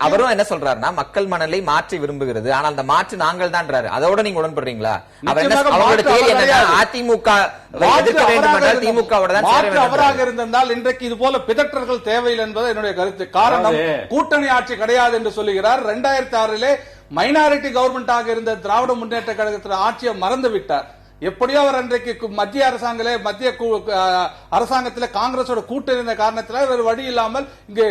அவரும் என்ன சொல்றாருன்னா மக்கள் மனநிலை மாற்றி விரும்புகிறது. ஆனால் அந்த மாற்று நாங்கள் தான். அதோட நீங்க உடன்படுறீங்களா? அவரோட தேதி என்னன்னா அதிமுக எதிர்க்க வேண்டும் என்றால் திமுகவோட தான் அவராக இருந்திருந்தால் இன்றைக்கு இது போல பிதற்றல்கள் தேவையில்லை என்பது என்னுடைய கருத்து. காரணம் கூட்டணி ஆட்சி கிடையாது என்று சொல்லுகிறார். 2006 மைனாரிட்டி கவர்மெண்டாக இருந்த திராவிட முன்னேற்ற கழகத்தில் ஆட்சியை மறந்து விட்டார். எப்படியோ அவர் அன்றைக்கு மத்திய அரசாங்கத்தில் காங்கிரஸோட கூட்டணி இருந்த காரணத்தில் வேறு வழி இல்லாமல் இங்கு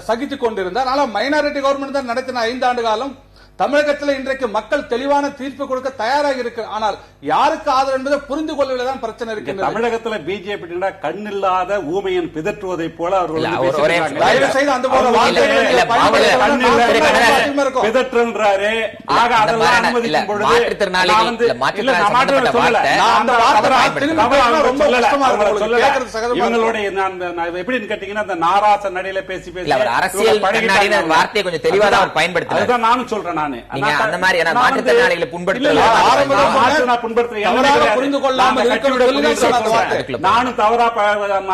சகித்துக் கொண்டிருந்தார். ஆனால் மைனாரிட்டி கவர்மெண்ட் தான் நடத்தின 5 ஆண்டு காலம். தமிழகத்தில் இன்றைக்கு மக்கள் தெளிவான தீர்ப்பு கொடுக்க தயாராக இருக்கு. ஆனால் யாருக்கு ஆதரவு என்பதை புரிந்து கொள்வதில்தான் பிரச்சனை இருக்கு. தமிழகத்தில் பிஜேபி கண்ணில்லாத ஊமையன் பிதற்றுவதை போல அவர்கள் தயவு செய்து அந்த போல பிதற்றுன்றாரு. ஆக அதெல்லாம் அனுமதிக்கும் பொழுது இவங்களுடைய எப்படின்னு கேட்டீங்கன்னா அந்த நாராச நடையில பேசி பேசி அரசியல் வார்த்தையை கொஞ்சம் தெளிவாக அவர் பயன்படுத்த நானும் சொல்றேன். அந்த மாதிரி மாற்றுத்திறனாளிகளை நானும் தவறா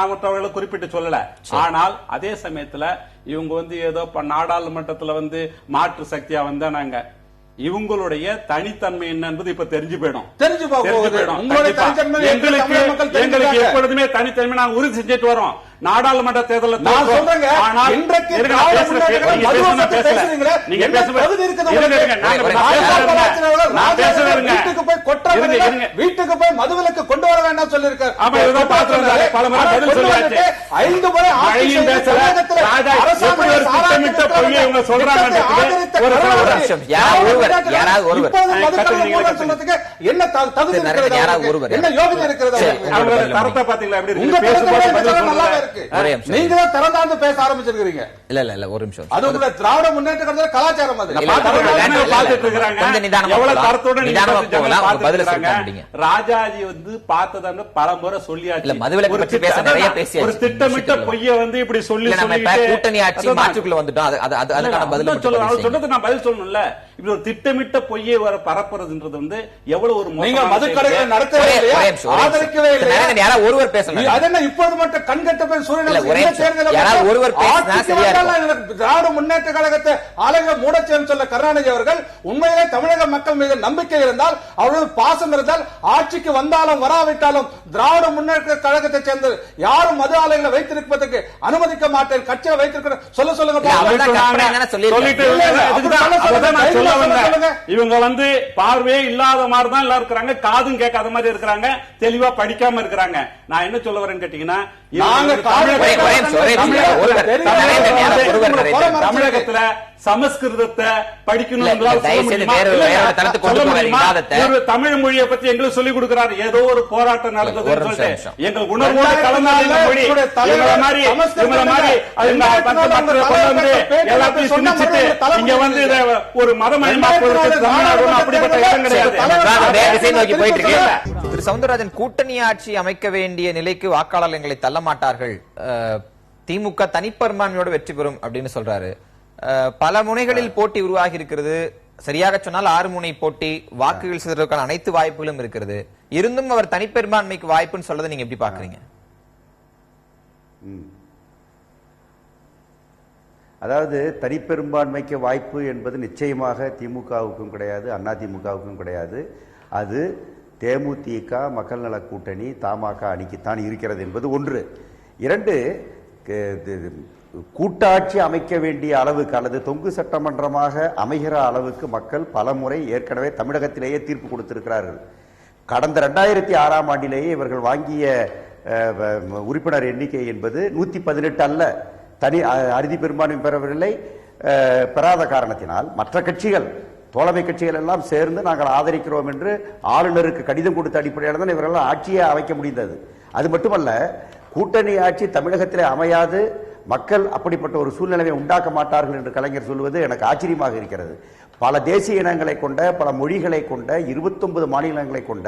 மற்றவர்களை குறிப்பிட்டு சொல்லல. ஆனால் அதே சமயத்துல இவங்க ஏதோ நாடாளுமன்றத்துல மாற்று சக்தியா வந்தாங்க. இவங்களுடைய தனித்தன்மை என்ன என்பது இப்ப தெரிஞ்சு போயிடும். தெரிஞ்சு போகுது. உங்களுடைய தனித்தன்மை எங்களுக்கு எப்பொழுதுமே தனித்தன்மை நாங்க உறுதி செஞ்சுட்டு வரோம். நாடாளுமன்ற தேர்தலில் நான் சொல்றேங்க, இன்றைக்கு திராவிட முன்னேற்ற கழகம் மதுவாசத்தை பேசுறீங்களே, என்ன தகுதி இருக்குது உங்களுக்கு? வீட்டுக்கு போய் கொட்டுறவங்க வீட்டுக்கு போய் மதுவிலக்கு கொண்டு வர வேண்டாம் சொல்லியிருக்காரு. 5 முறை என்ன தகுதி இருக்கிறது, என்ன யோகிதை இருக்கிறது? தரத்தை பாத்தீங்களா? நீங்க தான் திறந்தாந்து பேச ஆரம்பிச்சிருக்கீங்க. இல்ல இல்ல இல்ல ஒரு நிமிஷம். அது உங்க திராவிட முன்னேற்ற கழகத்துல கலாச்சாரம். அது ராஜாஜி வந்து பார்த்ததான பல முறை சொல்லியாச்சு. மதுவிலக்கு பற்றி பேச நிறைய பேசியாச்சு. ஒரு திட்டமிட்ட பொய்யை வந்து இப்படி சொல்லி கூட்டணி ஆட்சி மாற்றுக்குள்ள வந்துட்டோம். அதுக்கான பதில் சொன்னது நான் பதில் சொல்லணும்ல. இப்படி ஒரு திட்டமிட்ட பொய்யை வர பரப்புறதுன்றது வந்து எவ்வளவு ஒரு நீங்க மதுக்கடைகளை நடத்தவே இல்லையா, ஆதரிக்கவே இல்லையா? யாராவது ஒருவர் பேசலாம். அது என்ன இப்போது மட்டும் கண்கட்ட போய் சூழ்நிலை ஒருவர் திராவிட முன்னேற்ற கழகத்தை ஆளுங்க மூடச்சேன்னு சொல்ல கருணாநிதி அவர்கள் உண்மையிலே தமிழக மக்கள் மீது நம்பிக்கை இருந்தால், அவர்கள் பாசம் இருந்தால், ஆட்சிக்கு வந்தாலும் வராவிட்டாலும் திராவிட முன்னேற்ற கழகத்தை சேர்ந்த யாரும் மது ஆலைகளை வைத்திருப்பதற்கு அனுமதிக்க மாட்டேன், கட்சியை வைத்திருக்கிற சொல்லுங்க. இவங்க வந்து பார்வையே இல்லாத மாதிரி தான் எல்லாம் இருக்கிறாங்க, காதும் கேட்காத மாதிரி இருக்கிறாங்க, தெளிவா படிக்காம இருக்கிறாங்க. நான் என்ன சொல்ல வரேன்னு கேட்டீங்கன்னா, தமிழகத்துல சமஸ்கிருதத்தை படிக்கணும், தமிழ் மொழியை பத்தி எங்களுக்கு சொல்லிக் கொடுக்கிறார். ஏதோ ஒரு போராட்டம் நடந்தது எங்கள் உணர்வோடு கலந்த மொழி எல்லாத்தையும் சிந்திச்சுட்டு இங்க வந்து ஒரு மதமயமாக்குவதற்கு தமிழ்நாடு அப்படிப்பட்ட இடம் கிடையாது. திரு சவுந்தரராஜன், கூட்டணி ஆட்சி அமைக்க வேண்டிய நிலைக்கு வாக்காளர்களை தள்ள மாட்டார்கள், திமுக தனிப்பெரும்பான்மையோடு வெற்றி பெறும் அப்படின்னு சொல்றாரு. பல முனைகளில் போட்டி உருவாகி இருக்கிறது. சரியாக சொன்னால் 6 முனை போட்டி, வாக்குகள் சிதறதுக்கான அனைத்து வாய்ப்புகளும் இருக்கிறது. இருந்தும் அவர் தனிப்பெரும்பான்மைக்கு வாய்ப்புன்னு சொல்றதை நீங்க எப்படி பாக்குறீங்க? அதாவது தனிப்பெரும்பான்மைக்கு வாய்ப்பு என்பது நிச்சயமாக திமுகவுக்கும் கிடையாது, அதிமுகவுக்கும் கிடையாது. அது தேமுதிக, மக்கள் நல கூட்டணி, தமாக அணிக்குத்தான் இருக்கிறது என்பது ஒன்று. 2, கூட்டாட்சி அமைக்க வேண்டிய அளவுக்கு அல்லது தொங்கு சட்டமன்றமாக அமைகிற அளவுக்கு மக்கள் பல முறை ஏற்கனவே தமிழகத்திலேயே தீர்ப்பு கொடுத்திருக்கிறார்கள். கடந்த 2006ஆம் ஆண்டிலேயே இவர்கள் வாங்கிய உறுப்பினர் எண்ணிக்கை என்பது 118 அல்ல. தனி அறுதி பெரும்பான்மை பெறவில்லை. பெறாத காரணத்தினால் மற்ற கட்சிகள், தோழமை கட்சிகள் எல்லாம் சேர்ந்து நாங்கள் ஆதரிக்கிறோம் என்று ஆளுநருக்கு கடிதம் கொடுத்த அடிப்படையில் தான் இவர்கள் ஆட்சியை அமைக்க முடிந்தது. அது மட்டுமல்ல, கூட்டணி ஆட்சி தமிழகத்திலே அமையாது, மக்கள் அப்படிப்பட்ட ஒரு சூழ்நிலையை உண்டாக்க மாட்டார்கள் என்று கலைஞர் சொல்வது எனக்கு ஆச்சரியமாக இருக்கிறது. பல தேசிய இனங்களை கொண்ட, பல மொழிகளை கொண்ட, 29 மாநிலங்களை கொண்ட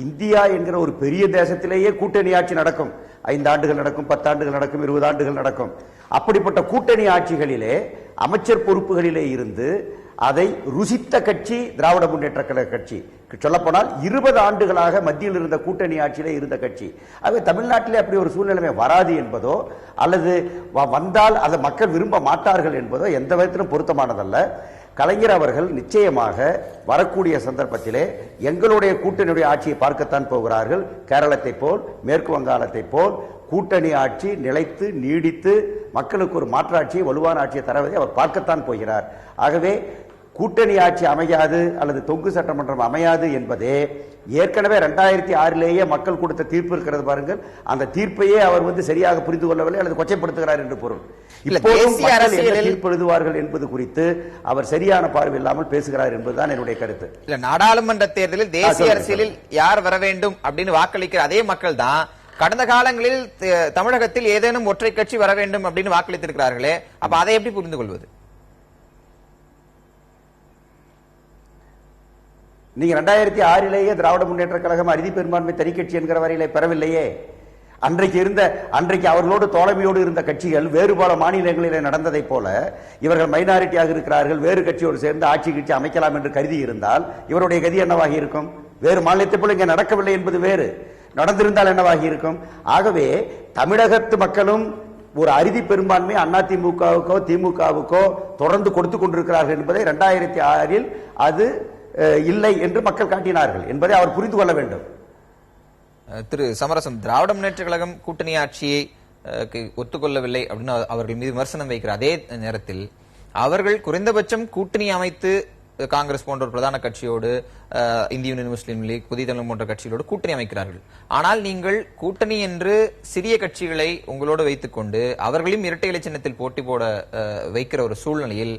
இந்தியா என்கிற ஒரு பெரிய தேசத்திலேயே கூட்டணி ஆட்சி நடக்கும். 5 ஆண்டுகள் நடக்கும், 10 ஆண்டுகள் நடக்கும், 20 ஆண்டுகள் நடக்கும். அப்படிப்பட்ட கூட்டணி ஆட்சிகளிலே அமைச்சர் பொறுப்புகளிலே இருந்து அதை ருசித்த கட்சி திராவிட முன்னேற்ற கழக கட்சி. சொல்லப்போனால் 20 ஆண்டுகளாக மத்தியில் இருந்த கூட்டணி ஆட்சியிலே இருந்த கட்சி. ஆகவே தமிழ்நாட்டிலே அப்படி ஒரு சூழ்நிலை வராது என்பதோ அல்லது வந்தால் அதை மக்கள் விரும்ப மாட்டார்கள் என்பதோ எந்த விதத்திலும் பொருத்தமானதல்ல. கலைஞர் அவர்கள் நிச்சயமாக வரக்கூடிய சந்தர்ப்பத்திலே எங்களுடைய கூட்டணியுடைய ஆட்சியை பார்க்கத்தான் போகிறார்கள். கேரளத்தை போல், மேற்கு வங்காளத்தை போல் கூட்டணி ஆட்சி நிலைத்து நீடித்து மக்களுக்கு ஒரு மாற்றாட்சியை, வலுவான ஆட்சியை தருவதை அவர் பார்க்கத்தான் போகிறார். ஆகவே கூட்டணி ஆட்சி அமையாது அல்லது தொங்கு சட்டமன்றம் அமையாது என்பதே ஏற்கனவே 2006லேயே மக்கள் கொடுத்த தீர்ப்பு இருக்கிறது பாருங்கள். அந்த தீர்ப்பையே அவர் சரியாக புரிந்து கொள்ளவில்லை அல்லது கொச்சைப்படுத்துகிறார் என்று பொருள். தீர்ப்பு எழுதுவார்கள் என்பது குறித்து அவர் சரியான பார்வை இல்லாமல் பேசுகிறார் என்பதுதான் என்னுடைய கருத்து. இல்ல, நாடாளுமன்ற தேர்தலில் தேசிய அரசியலில் யார் வர வேண்டும் அப்படின்னு வாக்களிக்கிற அதே மக்கள் தான் கடந்த காலங்களில் தமிழகத்தில் ஏதேனும் ஒற்றை கட்சி வர வேண்டும் அப்படின்னு வாக்களித்திருக்கிறார்களே. அப்ப அதை எப்படி புரிந்து கொள்வது? நீங்க 2006லேயே திராவிட முன்னேற்ற கழகம் அறுதி பெரும்பான்மை தனி கட்சி என்கிற வரையிலே பெறவில்லையே. அன்றைக்கு அவர்களோடு தோழமையோடு இருந்த கட்சிகள் வேறு பல மாநிலங்களிலே நடந்ததை போல இவர்கள் மைனாரிட்டியாக இருக்கிறார்கள், வேறு கட்சியோடு சேர்ந்து ஆட்சி கட்சி அமைக்கலாம் என்று கருதி இருந்தால் இவருடைய கதி என்னவாகி இருக்கும்? வேறு மாநிலத்தை போல இங்கே நடக்கவில்லை என்பது வேறு, நடந்திருந்தால் என்னவாகி இருக்கும்? ஆகவே தமிழகத்து மக்களும் ஒரு அறுதி பெரும்பான்மை அதிமுகவுக்கோ திமுகவுக்கோ தொடர்ந்து கொடுத்துக் கொண்டிருக்கிறார்கள் என்பதை 2006 அது இல்லை என்று மக்கள் காட்டினார்கள் என்பதை அவர் புரிந்து கொள்ள வேண்டும். திரு சமரசம், திராவிட முன்னேற்ற கழகம் கூட்டணி ஆட்சியை ஒத்துக்கொள்ளவில்லை அப்படின்னு அவர்கள் மீது விமர்சனம் வைக்கிற அதே நேரத்தில் அவர்கள் குறைந்தபட்சம் கூட்டணி அமைத்து காங்கிரஸ் போன்ற ஒரு பிரதான கட்சியோடு, இந்திய யூனியன் முஸ்லீம் லீக், புதிய தமிழகம் போன்ற கட்சிகளோடு கூட்டணி அமைக்கிறார்கள். ஆனால் நீங்கள் கூட்டணி என்று சிறிய கட்சிகளை உங்களோடு வைத்துக் கொண்டு அவர்களையும் இரட்டை இலை சின்னத்தில் போட்டி போட வைக்கிற ஒரு சூழ்நிலையில்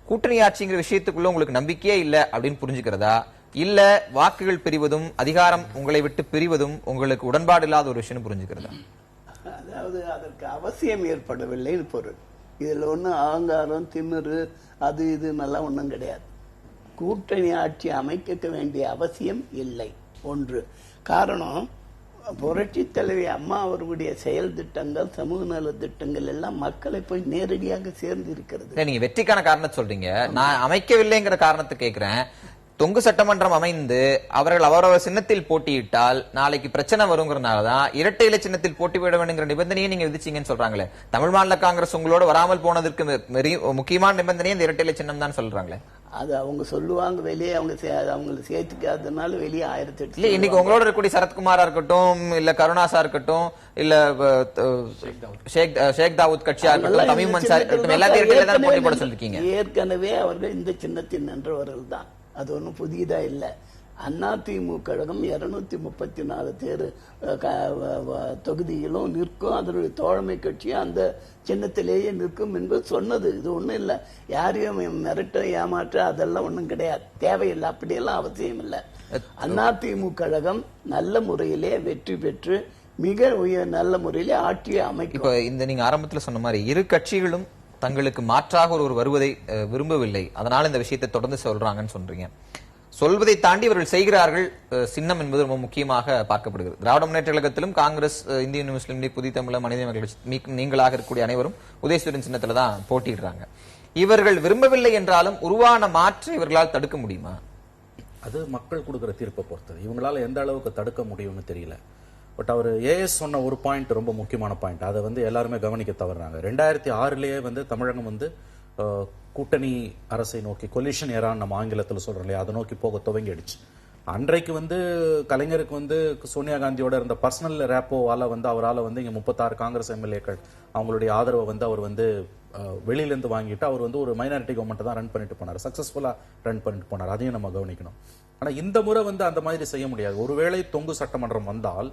கூட்டணி ஆட்சிங்கிற விஷயத்துக்குள்ள உங்களுக்கு நம்பிக்கையே இல்லை அப்படின்னு புரிஞ்சுக்கிறதா, இல்ல வாக்குகள் பிரிவதும் அதிகாரம் உங்களை விட்டு பிரிவதும் உங்களுக்கு உடன்பாடு இல்லாத ஒரு விஷயம் புரிஞ்சுக்கிறதா? அதாவது அதற்கு அவசியம் ஏற்படவில்லைன்னு பொருள். இதுல ஒன்றும் அகங்காரம், திமிரு, அது இது நல்லா ஒன்றும் கிடையாது. கூட்டணி ஆட்சி அமைக்க வேண்டிய அவசியம் இல்லை. ஒன்று காரணம், புரட்சி தலைவி அம்மா அவர்களுடைய செயல் திட்டங்கள், சமூக நல திட்டங்கள் எல்லாம் மக்களை போய் நேரடியாக சேர்ந்து இருக்கிறது. நீங்க வெற்றிக்கான காரணத்தை சொல்றீங்க, நான் அமைக்கவில்லைங்கிற காரணத்தை கேட்கிறேன். தொங்கு சட்டமன்றம் அமைந்து அவர்கள் அவரவர் சின்னத்தில் போட்டியிட்டால் நாளைக்கு பிரச்சனை வருங்கிறதுனாலதான் இரட்டை இலை சின்னத்தில் போட்டி போட வேண்டுங்கிற நிபந்தனையை நீங்க விதிச்சீங்கன்னு சொல்றாங்களே. தமிழ் மாநில காங்கிரஸ் உங்களோட வராமல் போனதற்கு முக்கியமான நிபந்தனையே இந்த இரட்டை இலை சின்னம் தான் சொல்றாங்களே. அது அவங்க சொல்லுவாங்க, வெளியே அவங்களை சேர்த்துக்காதனால வெளியே 1008 இல்ல. இன்னைக்கு உங்களோட இருக்கக்கூடிய சரத்குமாரா இருக்கட்டும், இல்ல கருணாசா இருக்கட்டும், இல்ல ஷேக் தாவூத் கட்சியா இருக்கட்டும், தமிழ் மன்சார் இருக்கட்டும், எல்லாத்தையும் இரட்டையில தான் போட்டி போட சொல்லிருக்கீங்க. ஏற்கனவே அவர்கள் இந்த சின்னத்தில் நின்றவர்கள் தான், அது ஒன்றும் புதியதா இல்லை. அதிமுக கழகம் 234 தொகுதியிலும் நிற்கும், அதனுடைய தோழமை கட்சியும் அந்த சின்னத்திலேயே நிற்கும் என்பது சொன்னது. இது ஒன்றும் இல்லை, யாரையும் மிரட்ட ஏமாற்ற அதெல்லாம் ஒன்றும் கிடையாது, தேவையில்லை, அப்படியெல்லாம் அவசியம் இல்லை. அதிமுக கழகம் நல்ல முறையிலே வெற்றி பெற்று மிக நல்ல முறையிலே ஆட்சியை அமைக்கும். இப்ப இந்த நீங்க ஆரம்பத்தில் சொன்ன மாதிரி இரு கட்சிகளும் தங்களுக்கு மாற்றாக ஒரு வருவதை விரும்பவில்லை, அதனால இந்த விஷயத்தை தொடர்ந்து சொல்றாங்கன்னு சொல்றீங்க. சொல்வதை தாண்டி இவர்கள் செய்கிறார்கள். சின்னம் என்பது ரொம்ப முக்கியமாக பார்க்கப்படுகிறது. திராவிட முன்னேற்ற கழகத்திலும் காங்கிரஸ், இந்திய யூனியன் முஸ்லீம் லீக், புதிய தமிழகம், மனித மக்கள் நீங்களாக இருக்கக்கூடிய அனைவரும் உதயசூரியன் சின்னத்துல தான் போட்டியிடுறாங்க. இவர்கள் விரும்பவில்லை என்றாலும் உருவான மாற்று இவர்களால் தடுக்க முடியுமா? அது மக்கள் கொடுக்கிற தீர்ப்பை பொறுத்தது. இவங்களால எந்த அளவுக்கு தடுக்க முடியும்னு தெரியல. பட் அவர் ஏஎஸ் சொன்ன ஒரு பாயிண்ட் ரொம்ப முக்கியமான பாயிண்ட், அதை எல்லாருமே கவனிக்க தவறுறாங்க. 2006 தமிழகம் கூட்டணி அரசை நோக்கி, கொலிஷன் ஏரான்னு நம்ம ஆங்கிலத்தில் சொல்றோம் இல்லையா, அதை நோக்கி போக துவங்கிடுச்சு. அன்றைக்கு கலைஞருக்கு சோனியா காந்தியோட இருந்த பர்சனல் ரேப்போவால அவரால் இங்க 36 காங்கிரஸ் எம்எல்ஏக்கள் அவங்களுடைய ஆதரவை அவர் வெளியிலிருந்து வாங்கிட்டு அவர் ஒரு மைனாரிட்டி கவர்மெண்ட் தான் ரன் பண்ணிட்டு போனார், சக்சஸ்ஃபுல்லா ரன் பண்ணிட்டு போனார். அதையும் நம்ம கவனிக்கணும். ஆனா இந்த முறை அந்த மாதிரி செய்ய முடியாது. ஒருவேளை தொங்கு சட்டமன்றம் வந்தால்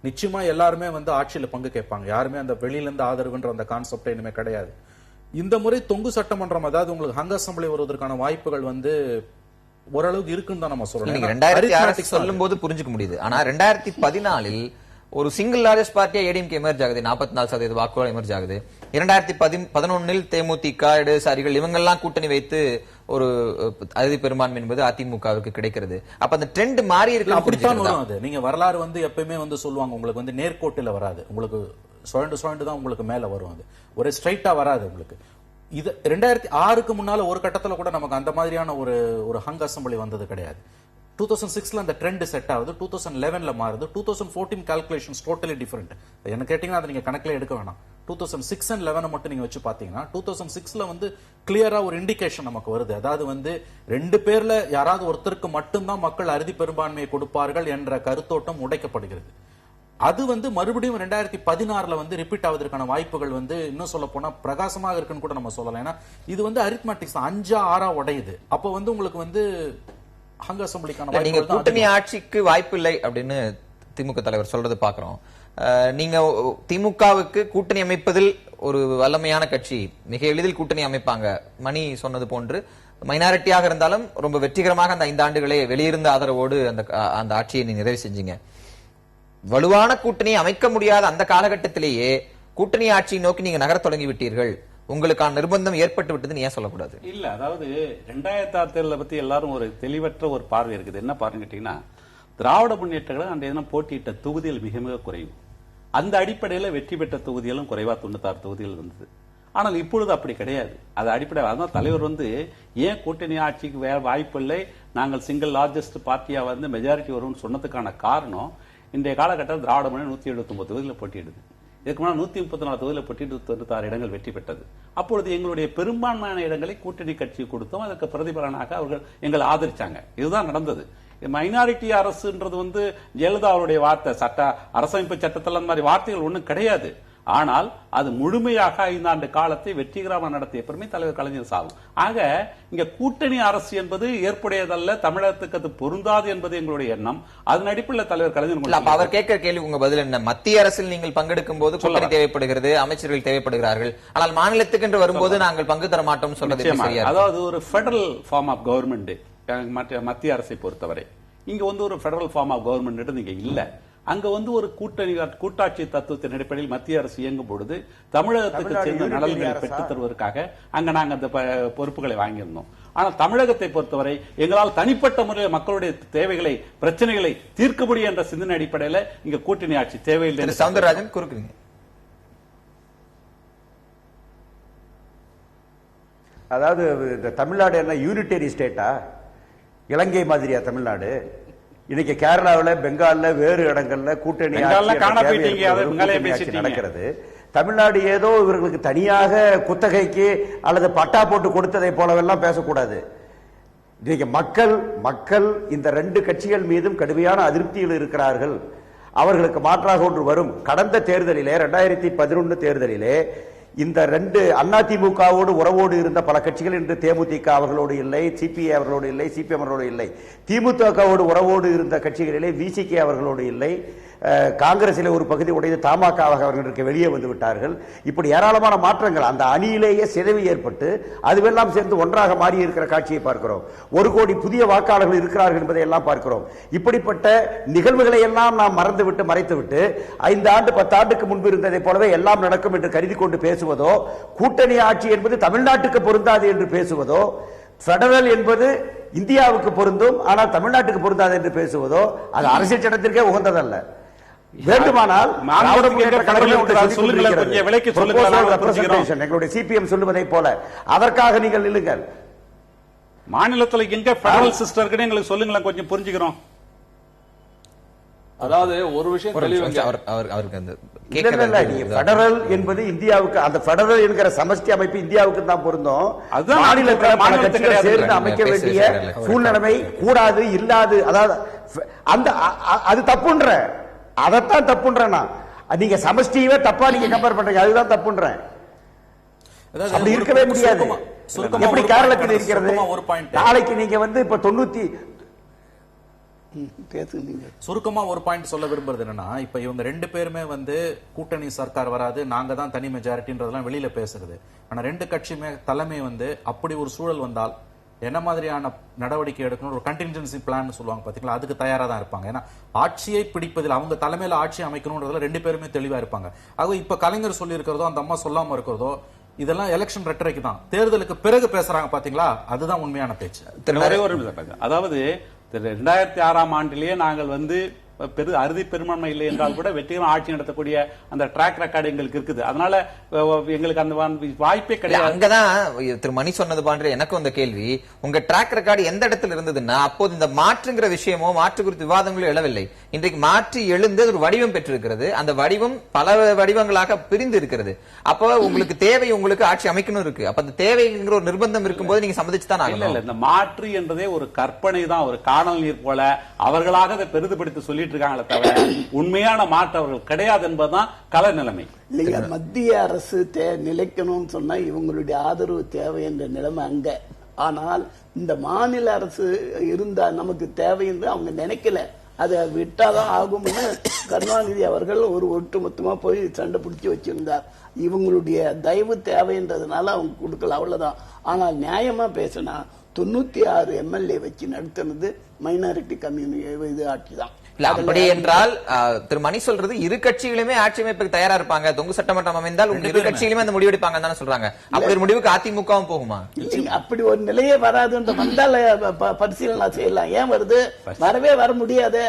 நிச்சயமா எல்லாருமே ஆட்சியில பங்கு கேட்பாங்க. யாருமே அந்த வெளியிலிருந்து ஆதரவுன்ற அந்த கான்செப்ட் இனிமே கிடையாது. இந்த முறை தொங்கு சட்டமன்றம், அதாவது உங்களுக்கு ஹங் அசம்பிளி வருவதற்கான வாய்ப்புகள் ஓரளவுக்கு இருக்குன்னு தான் நம்ம சொல்லலாம். 2006 சொல்லும் போது புரிஞ்சுக்க முடியுது. ஆனா 2014 ஒரு சிங்கிள் லார்ஜஸ்ட் பார்ட்டியா ஏடிஎம்கே எமர்ஜ் ஆகுது, 44% வாக்குகள் எமர்ஜ் ஆகுது. 2011 தேமுதிக, இடதுசாரிகள் இவங்கெல்லாம் கூட்டணி வைத்து ஒரு அறுதி பெரும்பான்மை என்பது அதிமுகவுக்கு கிடைக்கிறது. அப்ப அந்த ட்ரெண்ட் மாறி இருக்கு. நீங்க வரலாறு எப்பயுமே சொல்லுவாங்க, உங்களுக்கு நேர்கோட்டில வராது, உங்களுக்கு சுழண்டு தான் உங்களுக்கு மேல வரும். அது ஒரு ஸ்ட்ரைட்டா வராது உங்களுக்கு. இது 2006க்கு முன்னால ஒரு கட்டத்துல கூட நமக்கு அந்த மாதிரியான ஒரு ஹங் அசம்பிளி வந்தது கிடையாது. 2006 அந்த ட்ரெண்ட் செட் ஆகுது, 2011 மாறுது, 2014 கால்குலேஷன்ஸ் டோட்டலி டிஃபரெண்ட். என்ன கேட்டீங்கன்னா அதை நீங்க கணக்கில் எடுக்க வேணாம். 2006 and 11 மட்டும் நீங்க வச்சு பாத்தீங்கன்னா 2006 கிளியரா ஒரு இண்டிகேஷன் நமக்கு வருது. அதாவது 2 பேர்ல யாராவது ஒருத்தருக்கு மட்டும்தான் மக்கள் அறுதி பெரும்பான்மையை கொடுப்பார்கள் என்ற கருத்தோட்டம் உடைக்கப்படுகிறது. அது மறுபடியும் 2016 ரிப்பீட் ஆவதற்கான வாய்ப்புகள் இன்னும் சொல்ல போனா பிரகாசமாக இருக்குன்னு கூட நம்ம சொல்லலாம். ஏன்னா இது அரித்மெட்டிக்ஸ் 5-6 உடையுது. அப்ப உங்களுக்கு ஹங் அசம்பிளிக்கான நீங்க கூட்டணி ஆட்சிக்கு வாய்ப்பு இல்லை அப்படின்னு திமுக தலைவர் சொல்றது பாக்குறோம். நீங்க திமுகவுக்கு கூட்டணி அமைப்பதில் ஒரு வல்லமையான கட்சி, மிக எளிதில் கூட்டணி அமைப்பாங்க. மணி சொன்னது போன்று மைனாரிட்டியாக இருந்தாலும் ரொம்ப வெற்றிகரமாக அந்த 5 ஆண்டுகளே வெளியிருந்த ஆதரவோடு அந்த ஆட்சியை நீங்க நிறைவு செஞ்சீங்க. வலுவான கூட்டணி அமைக்க முடியாத அந்த காலகட்டத்திலேயே கூட்டணி ஆட்சியை நோக்கி நீங்க நகர தொடங்கி விட்டீர்கள், உங்களுக்கான நிர்பந்தம் ஏற்பட்டு விட்டதுன்னு ஏன் சொல்லக்கூடாது? இல்ல, அதாவது 2006 தேர்தலை பத்தி எல்லாரும் ஒரு தெளிவற்ற ஒரு பார்வை இருக்குது. என்ன பாருங்க கேட்டீங்கன்னா, திராவிட முன்னேற்ற கழகம் அன்றைய தினம் போட்டியிட்ட தொகுதிகள் மிக மிக குறைவு. அந்த அடிப்படையில் வெற்றி பெற்ற தொகுதிகளும் குறைவா 96 தொகுதிகள் வந்தது. ஆனால் இப்பொழுது அப்படி கிடையாது. அது அடிப்படை. அதான் தலைவர் ஏன் கூட்டணி ஆட்சிக்கு வாய்ப்பு இல்லை, நாங்கள் சிங்கிள் லார்ஜஸ்ட் பார்ட்டியா மெஜாரிட்டி வரும்னு சொன்னதுக்கான காரணம், இன்றைய காலகட்டத்தில் திராவிட முன்னணி 179 தொகுதியில் போட்டியிடுது. இதுக்கு முன்னால் 134 தொகுதியில் போட்டிட்டு 96 இடங்கள் வெற்றி பெற்றது. அப்பொழுது எங்களுடைய பெரும்பான்மையான இடங்களை கூட்டணி கட்சி கொடுத்தோம். அதற்கு பிரதிபலனாக அவர்கள் எங்களை ஆதரிச்சாங்க. இதுதான் நடந்தது. மைனாரிட்டி அரசுன்றது ஜெயலலிதா அவருடைய வார்த்தை, அரசமைப்பு சட்டத்தில் அந்த மாதிரி வார்த்தைகள் ஒன்றும் கிடையாது. ஆனால் அது முழுமையாக 5 ஆண்டு காலத்தை வெற்றிகரமாக நடத்திய பெருமை தலைவர் கலைஞர் சாகும். ஆக இங்க கூட்டணி அரசு என்பது ஏற்புடையதல்ல, தமிழகத்துக்கு அது பொருந்தாது என்பது எங்களுடைய எண்ணம். அதன் அடிப்படையில் தலைவர் கலைஞர் அவர் கேட்கிற கேள்வி உங்க பதில் என்ன? மத்திய அரசில் நீங்கள் பங்கெடுக்கும் போது கூட்டணி தேவைப்படுகிறது, அமைச்சர்கள் தேவைப்படுகிறார்கள், ஆனால் மாநிலத்துக்கு என்று வரும்போது நாங்கள் பங்கு தர மாட்டோம் சொல்றது சரியா? அதாவது ஒரு பெடரல் ஃபார்ம் ஆஃப் கவர்மெண்ட் மத்திய அரசை பொறுத்தவரை இங்க ஒரு பெடரல் ஃபார்ம் ஆஃப் கவர்மெண்ட் இங்க இல்ல. அங்க ஒரு கூட்டாட்சி தத்துவத்தின் அடிப்படையில் மத்திய அரசு இயங்கும் பொழுது தமிழகத்துக்கு சேர்ந்த நலன்களை பெற்றுத் தருவதற்காக அங்க நாங்க அந்த பொறுப்புகளை வாங்கியிருந்தோம். ஆனால் தமிழகத்தை பொறுத்தவரை எங்களால் தனிப்பட்ட முறையில் மக்களுடைய தேவைகளை, பிரச்சனைகளை தீர்க்க முடியும் என்ற சிந்தனை அடிப்படையில் இங்க கூட்டணி ஆட்சி தேவையில்லை. சவுந்தரராஜன் குறுக்குறீங்க. அதாவது இந்த தமிழ்நாடு என்ன யூனிட்டரி ஸ்டேட்டா? இலங்கை மாதிரியா தமிழ்நாடு? இன்னைக்கு கேரளாவில், பெங்கால்ல, வேறு இடங்கள்ல கூட்டணி நடக்கிறது. தமிழ்நாடு ஏதோ இவர்களுக்கு தனியாக குத்தகைக்கு அல்லது பட்டா போட்டு கொடுத்ததை போலவெல்லாம் பேசக்கூடாது. இன்னைக்கு மக்கள் இந்த 2 கட்சிகள் மீதும் கடுமையான அதிருப்தியில் இருக்கிறார்கள். அவர்களுக்கு மாற்றாக ஒன்று வரும். கடந்த தேர்தலிலே 2011 தேர்தலிலே இந்த 2 அதிமுகவோடு உறவோடு இருந்த பல கட்சிகள் இன்று தேமுதிக அவர்களோடு இல்லை, சிபிஐ அவர்களோடு இல்லை, சிபிஎம் அவர்களோடு இல்லை. திமுகவோடு உறவோடு இருந்த கட்சிகளிலே விசிகே அவர்களோடு இல்லை. காங்கிரசிலே ஒரு பகுதி உடைந்து தமாக அவர்களுக்கு வெளியே வந்து விட்டார்கள். இப்படி ஏராளமான மாற்றங்கள் அந்த அணியிலேயே சிதைவு ஏற்பட்டு அதுவெல்லாம் சேர்ந்து ஒன்றாக மாறி இருக்கிற காட்சியை பார்க்கிறோம். 1 கோடி புதிய வாக்காளர்கள் இருக்கிறார்கள் என்பதை எல்லாம் பார்க்கிறோம். இப்படிப்பட்ட நிகழ்வுகளை எல்லாம் நாம் மறைத்துவிட்டு 5 ஆண்டு 10 ஆண்டுக்கு முன்பு இருந்ததை போலவே எல்லாம் நடக்கும் என்று கருதி கொண்டு பேசுவதோ, கூட்டணி ஆட்சி என்பது தமிழ்நாட்டுக்கு பொருந்தாது என்று பேசுவதோ, பெடரல் என்பது இந்தியாவுக்கு பொருந்தும் ஆனால் தமிழ்நாட்டுக்கு பொருந்தாது என்று பேசுவதோ அது அரசியல் சட்டத்திற்கே உகந்ததல்ல. வேண்டுமானால் எங்களுடைய சிபிஎம் சொல்லுவதை போல அதற்காக நீங்கள் நில்லுங்கள். மாநிலத்தில் எங்க பெடரல் சிஸ்டம் இருக்குன்னு எங்களுக்கு சொல்லுங்களேன், கொஞ்சம் புரிஞ்சுக்கிறோம். அதாவது ஒரு விஷயம் பெடரல் என்பது இந்தியாவுக்கு, அந்த பெடரல் என்கிற சமஷ்டி அமைப்பு இந்தியாவுக்கு தான் பொருந்தும். மாநிலத்தில் சேர்ந்து அமைக்க வேண்டிய சூழ்நிலைமை கூடாது, இல்லாது. அதாவது அது தப்புன்ற, அதைத்தான் தப்புன்றேன். நீங்க சமஷ்டியவே தப்பா நீங்க கம்பேர் பண்றீங்க, அதுதான் தப்புன்றேன். அப்படி இருக்கவே முடியாது. எப்படி கேரளத்தில் இருக்கிறது? நாளைக்கு நீங்க இப்ப 90 சுருக்கமா ஒரு பாயிண்ட் சொல்ல விரும்புறது என்னன்னா, இப்ப இவங்க 2 பேருமே கூட்டணி சர்க்கார் வராது, நாங்க தான் தனி மெஜாரிட்டின்றதெல்லாம் வெளியில பேசுறது. ஆனா 2 கட்சியுமே தலைமை அப்படி ஒரு சூழல் வந்தால் என்ன மாதிரியான நடவடிக்கை எடுக்கணும், ஒரு கண்டின்ஜென்சி பிளான் சொல்லுவாங்க பாத்தீங்களா, அதுக்கு தயாரா தான் இருப்பாங்க. ஏன்னா ஆட்சியை பிடிப்பதில் அவங்க தலைமையில ஆட்சி அமைக்கணும்ன்றதுல 2 பேருமே தெளிவா இருப்பாங்க. ஆக இப்ப கலைஞர் சொல்லி இருக்கிறதோ, அந்த அம்மா சொல்லாம இருக்கிறதோ, இதெல்லாம் எலெக்ஷன் ரெட்டரைக்கு தான். தேர்தலுக்கு பிறகு பேசுறாங்க பாத்தீங்களா, அதுதான் உண்மையான பேச்சு. அதாவது 2006ஆம் ஆண்டிலேயே நாங்கள் அறுதி பெரும்பான்மை இல்லை என்றால் கூட வெற்றிகரமாக ஆட்சி நடத்தக்கூடிய அந்த ட்ராக் ரெக்கார்டு எங்களுக்கு இருக்குது. அதனால எங்களுக்கு அந்த வாய்ப்பே கிடையாது. அங்கதான் திரு மணி சொன்னது போன்ற எனக்கு அந்த கேள்வி, உங்க ட்ராக் ரெக்கார்டு எந்த இடத்துல இருந்ததுன்னா அப்போது இந்த மாற்றுங்கிற விஷயமோ மாற்று குறித்த விவாதங்களோ எழவில்லை. இன்றைக்கு மாற்றி எழுந்து ஒரு வடிவம் பெற்றிருக்கிறது. அந்த வடிவம் பல வடிவங்களாக பிரிந்து இருக்கிறது. அப்போ உங்களுக்கு தேவை, உங்களுக்கு ஆட்சி அமைக்கணும் இருக்கு. அப்ப அந்த தேவைங்கிற ஒரு நிர்பந்தம் இருக்கும்போது நீங்க சம்மதிச்சுதான் ஆகணும். இல்ல, இந்த மாற்று என்றதே ஒரு கற்பனை தான், ஒரு காணல் நீர் போல அவர்களாக அதை பெரிதுபடுத்தி சொல்லி இருக்காங்களே தவிர உண்மையான மாற்று அவர்கள் கிடையாது என்பதுதான் கல நிலைமை. இல்லையா, மத்திய அரசு நிலைக்கணும்னு சொன்னா இவங்களுடைய ஆதரவு தேவை என்ற நிலைமை அங்க. ஆனால் இந்த மாநில அரசு இருந்தா நமக்கு தேவை என்று அவங்க நினைக்கல. அதை விட்டாதான் ஆகும்னு கருணாநிதி அவர்கள் ஒரு ஒட்டுமொத்தமா போய் சண்டை பிடிச்சி வச்சிருந்தார். இவங்களுடைய தயவு தேவைன்றதுனால அவங்க கொடுக்கல, அவ்வளவுதான். ஆனால் நியாயமா பேசினா 96 எம்எல்ஏ வச்சு நடத்தினது மைனாரிட்டி கம்யூனிட்டி ஆட்சி தான். இல்ல, அப்படி என்றால் திரு மணி சொல்றது 2 கட்சிகளுமே ஆட்சி அமைப்புக்கு தயாரா இருப்பாங்க. தொங்கு சட்டமன்றம் அமைந்தால் 2 கட்சிகளுமே அந்த முடிவெடுப்பாங்க தானே சொல்றாங்க. அப்படி ஒரு முடிவுக்கு அதிமுகவும் போகுமா? அப்படி ஒரு நிலையே வராது. வந்தால பரிசீலனை செய்யலாம். ஏன் வருது? வர முடியாது.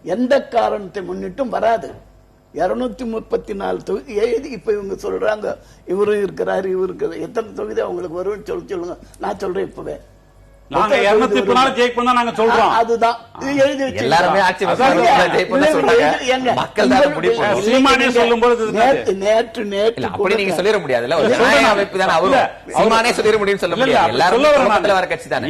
எந்த காரணத்தை முன்னிட்டும் வராது. 234 தொகுதி எழுதி இப்ப இவங்க சொல்றாங்க இவரு இருக்கிறாரு, இவரு இருக்கிறாரு. எத்தனை தொகுதி அவங்களுக்கு வரும் சொல்லுங்க. நான் சொல்றேன் இப்பவே நாங்க 214 ஜெயிப்போம் தான் நாங்க சொல்றோம். அதுதான் எழுதி வச்சு எல்லாருமே ஆட்சி மக்கள் தான் முடிவு சீமானே சொல்லும்போது நேற்று அப்படி நீங்க சொல்லிட முடியாதுல்ல. ஒரு ஜனநாயக அமைப்பு தானே அவரு சீமானே சொல்லிட முடியும்னு சொல்ல முடியாது. எல்லாரும் வர கட்சி தானே.